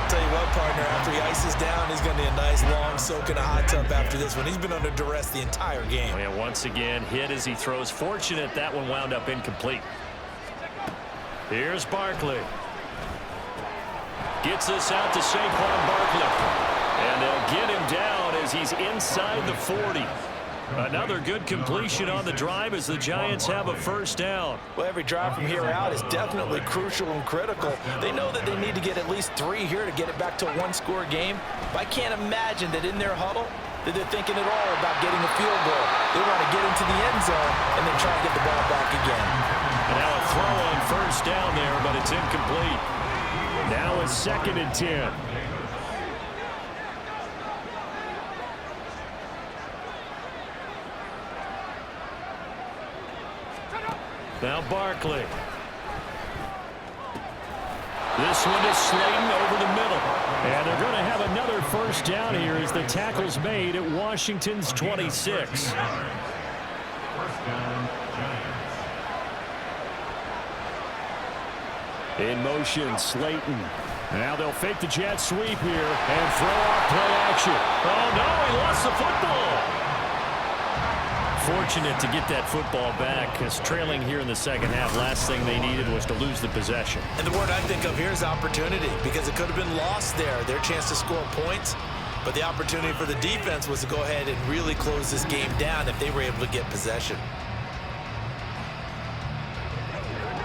Speaker 5: Tell you what, partner, after he ices down, he's going to need a nice long soak in a hot tub after this one. He's been under duress the entire game.
Speaker 6: And once again, hit as he throws. Fortunate that one wound up incomplete. Here's Barkley. Gets this out to Saquon Barkley. And they'll get him down as he's inside the 40. Another good completion on the drive as the Giants have a first down.
Speaker 3: Well, every drive from here out is definitely crucial and critical. They know that they need to get at least 3 here to get it back to a one-score game. But I can't imagine that in their huddle that they're thinking at all about getting a field goal. They want to get into the end zone and then try to get the ball back again.
Speaker 6: And now a throw on first down there, but it's incomplete.
Speaker 2: Now it's 2nd and 10.
Speaker 6: Now Barkley. This one is Slayton over the middle.
Speaker 2: And they're going to have another first down here as the tackle's made at Washington's 26.
Speaker 4: First down, Giants.
Speaker 2: In motion, Slayton. Now they'll fake the jet sweep here and throw off play action.
Speaker 6: Oh, no, he lost the football. Fortunate to get that football back, because trailing here in the second half, last thing they needed was to lose the possession.
Speaker 5: And the word I think of here is opportunity, because it could have been lost there, their chance to score points. But the opportunity for the defense was to go ahead and really close this game down if they were able to get possession.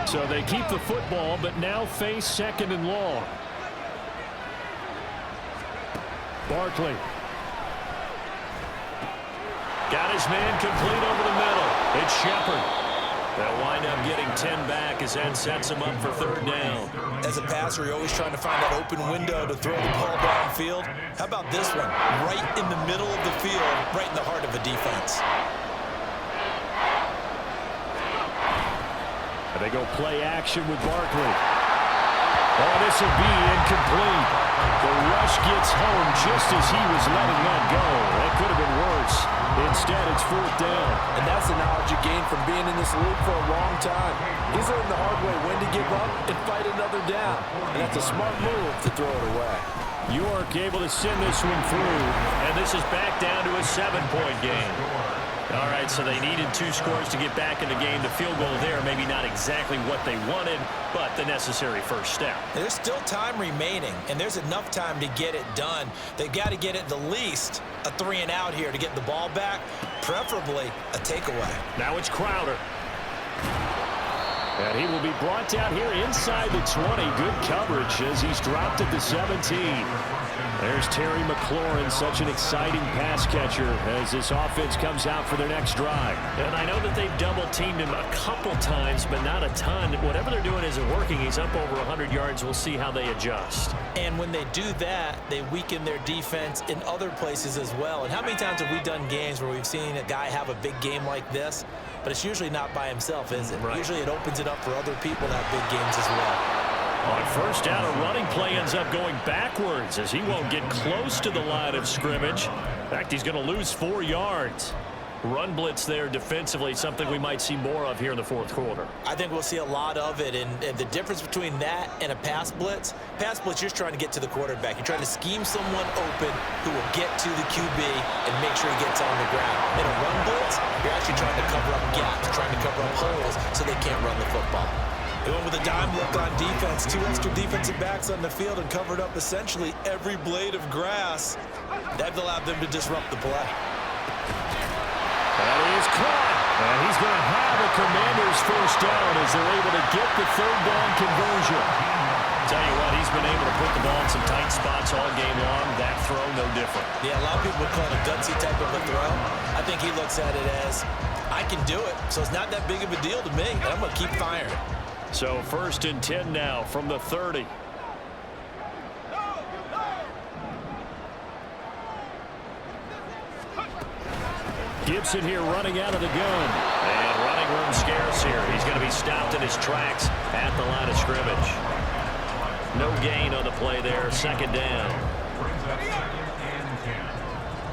Speaker 2: So they keep the football, but now face 2nd and long. Barkley.
Speaker 6: Got his man complete over the middle. It's Shepard. They'll wind up getting 10 back as that sets him up for 3rd down.
Speaker 5: As a passer, you're always trying to find that open window to throw the ball downfield. How about this one? Right in the middle of the field, right in the heart of a defense.
Speaker 2: And they go play action with Barkley. Oh, this will be incomplete. The rush gets home just as he was letting that go. That could have been worse. Instead, it's 4th down.
Speaker 3: And that's the knowledge you gain from being in this league for a long time. He's learned the hard way when to give up and fight another down. And that's a smart move to throw it away.
Speaker 2: York able to send this one through.
Speaker 6: And this is back down to a 7-point game. All right, so they needed 2 scores to get back in the game. The field goal there, maybe not exactly what they wanted, but the necessary first step.
Speaker 5: There's still time remaining, and there's enough time to get it done. They've got to get at the least a 3 and out here to get the ball back, preferably a takeaway.
Speaker 6: Now it's Crowder.
Speaker 2: And he will be brought down here inside the 20. Good coverage as he's dropped at the 17. There's Terry McLaurin, such an exciting pass catcher as this offense comes out for their next drive.
Speaker 6: And I know that they've double-teamed him a couple times, but not a ton. Whatever they're doing isn't working. He's up over 100 yards. We'll see how they adjust.
Speaker 5: And when they do that, they weaken their defense in other places as well. And how many times have we done games where we've seen a guy have a big game like this, but it's usually not by himself, is it?
Speaker 6: Right.
Speaker 5: Usually it opens it up for other people to have big games as well.
Speaker 6: On first down, a running play ends up going backwards as he won't get close to the line of scrimmage. In fact, he's going to lose 4 yards. Run blitz there defensively, something we might see more of here in the fourth quarter.
Speaker 5: I think we'll see a lot of it, and the difference between that and a pass blitz, you're just trying to get to the quarterback. You're trying to scheme someone open who will get to the QB and make sure he gets on the ground. In a run blitz, you're actually trying to cover up gaps, trying to cover up holes so they can't run the football. They went with a dime look on defense, 2 extra defensive backs on the field and covered up essentially every blade of grass. That allowed them to disrupt the play.
Speaker 2: That is caught. And he's going to have a Commanders first down as they're able to get the third down conversion.
Speaker 6: Tell you what, he's been able to put the ball in some tight spots all game long. That throw, no different.
Speaker 5: Yeah, a lot of people would call it a gutsy type of a throw. I think he looks at it as, I can do it, so it's not that big of a deal to me, and I'm going to keep firing.
Speaker 6: So 1st and 10 now from the 30.
Speaker 2: Gibson here running out of the gun.
Speaker 6: And running room scarce here. He's going to be stopped in his tracks at the line of scrimmage. No gain on the play there. 2nd down.
Speaker 4: Brings up 2nd and 10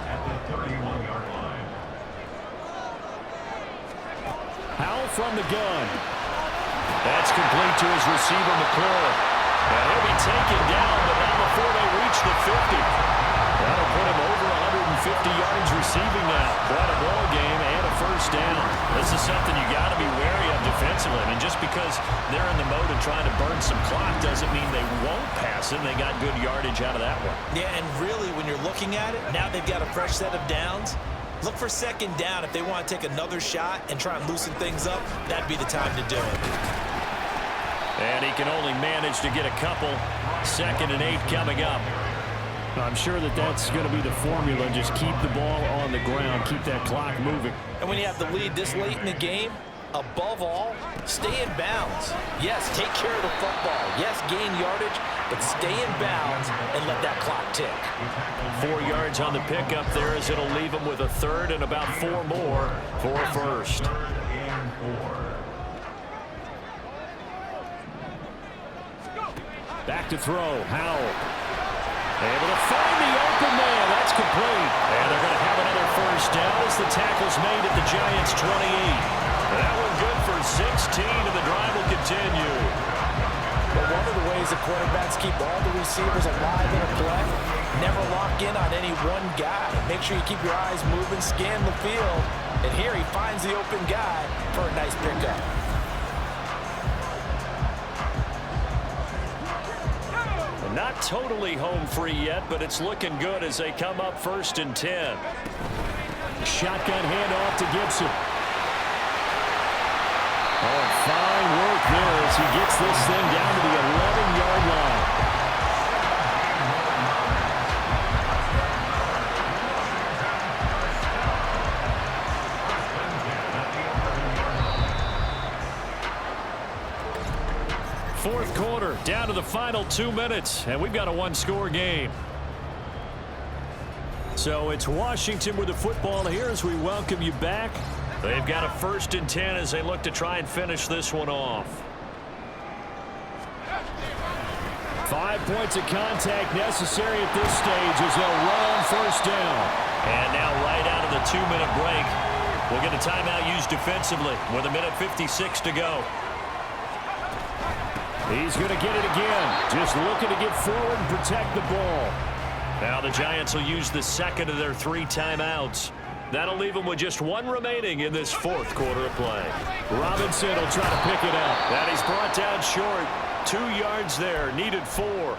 Speaker 4: at the 31-yard line.
Speaker 2: Howell from the gun.
Speaker 6: That's complete to his receiver, McClure. And he'll be taken down, but not before they reach the 50. That'll put him over 150 yards receiving now. Quite a ball game and a first down. This is something you got to be wary of defensively. I mean, just because they're in the mode of trying to burn some clock doesn't mean they won't pass it. They got good yardage out of that one.
Speaker 5: Yeah, and really, when you're looking at it, now they've got a fresh set of downs. Look for 2nd down. If they want to take another shot and try and loosen things up, that'd be the time to do it.
Speaker 6: And he can only manage to get a couple. 2nd and 8 coming up.
Speaker 2: I'm sure that's going to be the formula. Just keep the ball on the ground. Keep that clock moving.
Speaker 5: And when you have the lead this late in the game, above all, stay in bounds. Yes, take care of the football. Yes, gain yardage, but stay in bounds and let that clock tick.
Speaker 6: 4 yards on the pickup there as it'll leave him with a 3rd and about 4 more for a first.
Speaker 4: 3rd and 4.
Speaker 2: Back to throw. Howell. Able to find the open man. That's complete.
Speaker 6: And they're going to have another first down as the tackle's made at the Giants' 28. That one good for 16, and the drive will continue.
Speaker 3: But one of the ways the quarterbacks keep all the receivers alive in a play, never lock in on any one guy. Make sure you keep your eyes moving, scan the field, and here he finds the open guy for a nice pickup.
Speaker 6: Not totally home free yet, but it's looking good as they come up 1st and 10.
Speaker 2: Shotgun handoff to Gibson. Oh, fine work there as he gets this thing down to the 11-yard line. Fourth quarter, down to the final 2 minutes, and we've got a one-score game. So it's Washington with the football here as we welcome you back.
Speaker 6: They've got a 1st and 10 as they look to try and finish this one off.
Speaker 2: 5 points of contact necessary at this stage as they'll run on first down.
Speaker 6: And now right out of the 2-minute break, we'll get a timeout used defensively with 1:56 to go.
Speaker 2: He's going to get it again. Just looking to get forward and protect the ball.
Speaker 6: Now the Giants will use the 2nd of their 3 timeouts. That'll leave them with just 1 remaining in this 4th quarter of play.
Speaker 2: Robinson will try to pick it up.
Speaker 6: That he's brought down short. 2 yards there, needed 4.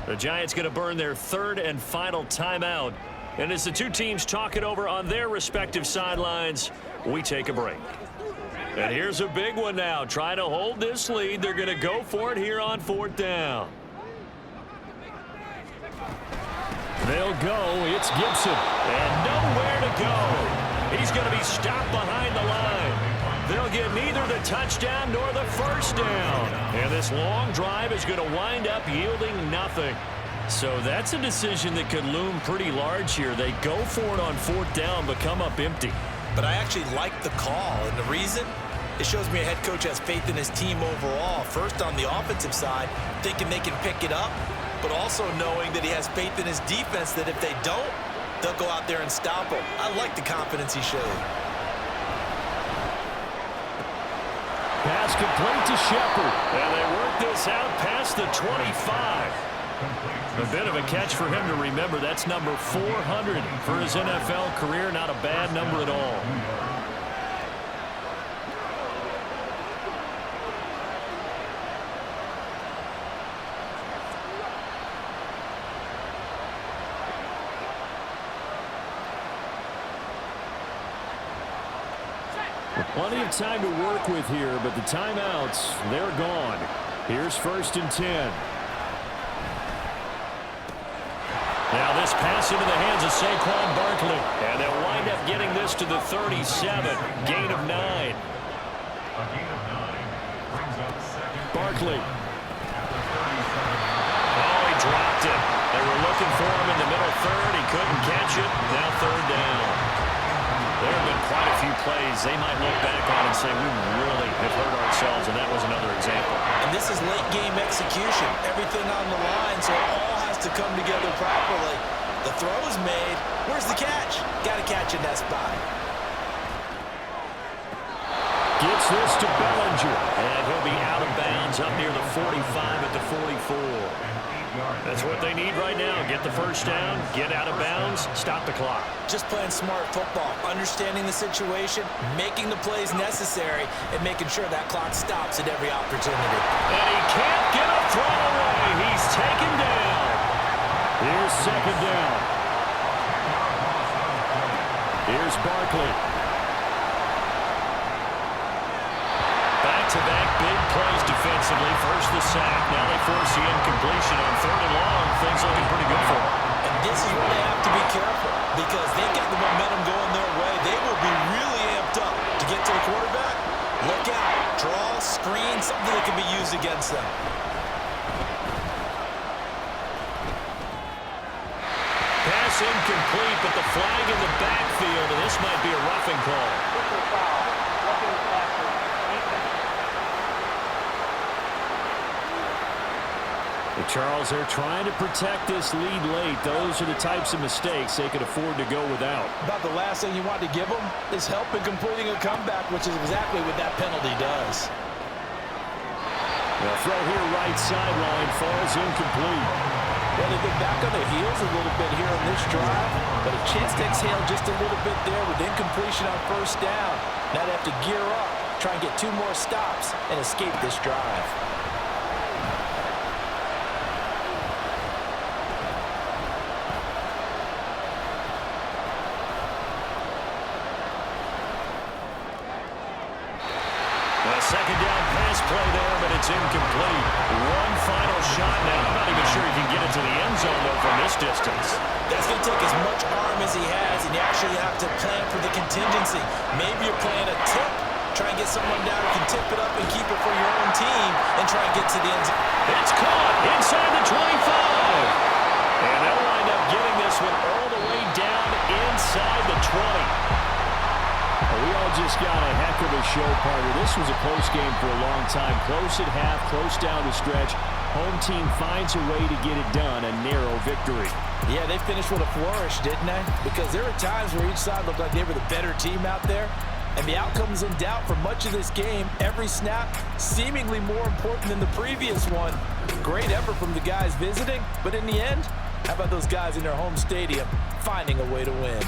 Speaker 6: The Giants going to burn their 3rd and final timeout. And as the two teams talk it over on their respective sidelines, we take a break. And here's a big one now. Trying to hold this lead. They're going to go for it here on 4th down.
Speaker 2: They'll go. It's Gibson.
Speaker 6: And nowhere to go. He's going to be stopped behind the line. They'll get neither the touchdown nor the first down. And this long drive is going to wind up yielding nothing. So that's a decision that could loom pretty large here. They go for it on 4th down, but come up empty.
Speaker 5: But I actually like the call, and the reason? It shows me a head coach has faith in his team overall. First, on the offensive side, thinking they can pick it up, but also knowing that he has faith in his defense that if they don't, they'll go out there and stop him. I like the confidence he showed.
Speaker 2: Pass complete to Shepard.
Speaker 6: And they work this out past the 25. A bit of a catch for him to remember. That's number 400 for his NFL career. Not a bad number at all.
Speaker 2: Plenty of time to work with here, but the timeouts, they're gone. Here's 1st and 10.
Speaker 6: Now this pass into the hands of Saquon Barkley. And they'll wind up getting this to the 37. Gain of 9.
Speaker 4: A gain of 9 brings up second.
Speaker 2: Barkley.
Speaker 6: Oh, he dropped it. They were looking for him in the middle third. He couldn't catch it. Now 3rd down. There have been quite a few plays they might look back on and say, we really have hurt ourselves, and that was another example.
Speaker 5: And this is late game execution. Everything on the line, so it all has to come together properly. The throw is made. Where's the catch? Got to catch in that spot.
Speaker 2: Gets this to Bellinger.
Speaker 6: And he'll be out of bounds up near the 45 at the 44. That's what they need right now. Get the 1st down, get out of bounds, stop the clock.
Speaker 5: Just playing smart football, understanding the situation, making the plays necessary, and making sure that clock stops at every opportunity.
Speaker 6: And he can't get a throw away. He's taken down.
Speaker 2: Here's 2nd down. Here's Barkley.
Speaker 6: Back-to-back big plays defensively. First the sack. Now they force the incompletion on 3rd and long. Things looking pretty good for them.
Speaker 5: And this is where they have to be careful because they got the momentum going their way. They will be really amped up to get to the quarterback. Look out. Draw, screen, something that can be used against them.
Speaker 6: Pass incomplete, but the flag in the backfield, and this might be a roughing call.
Speaker 2: Charles, they're trying to protect this lead late. Those are the types of mistakes they could afford to go without.
Speaker 3: About the last thing you want to give them is help in completing a comeback, which is exactly what that penalty does.
Speaker 2: The throw here right sideline falls incomplete.
Speaker 3: Well, they've been back on their heels a little bit here on this drive, but a chance to exhale just a little bit there with incompletion on 1st down. Now they have to gear up, try and get 2 more stops, and escape this drive.
Speaker 6: Second down pass play there, but it's incomplete. One final shot now. I'm not even sure he can get it to the end zone, though, from this distance.
Speaker 5: That's going to take as much arm as he has, and you actually have to plan for the contingency. Maybe you're playing a tip. Try and get someone down who can tip it up and keep it for your own team and try and get to the end zone.
Speaker 6: It's caught inside the 25. And they'll wind up getting this one all the way down inside the 20.
Speaker 2: We all just got a heck of a show, partner. This was a close game for a long time. Close at half, close down the stretch. Home team finds a way to get it done, a narrow victory.
Speaker 3: Yeah, they finished with a flourish, didn't they? Because there were times where each side looked like they were the better team out there. And the outcome was in doubt for much of this game. Every snap seemingly more important than the previous one. Great effort from the guys visiting. But in the end, how about those guys in their home stadium finding a way to win?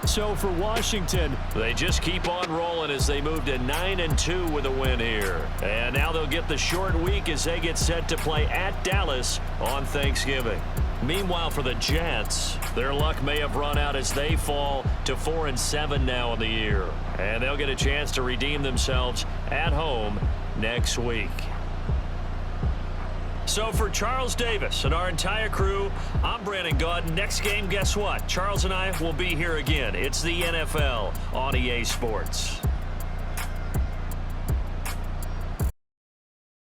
Speaker 2: So for Washington,
Speaker 6: they just keep on rolling as they move to 9-2 with a win here. And now they'll get the short week as they get set to play at Dallas on Thanksgiving. Meanwhile, for the Jets, their luck may have run out as they fall to 4-7 now in the year. And they'll get a chance to redeem themselves at home next week. So for Charles Davis and our entire crew, I'm Brandon Gaudin. Next game, guess what? Charles and I will be here again. It's the NFL on EA Sports.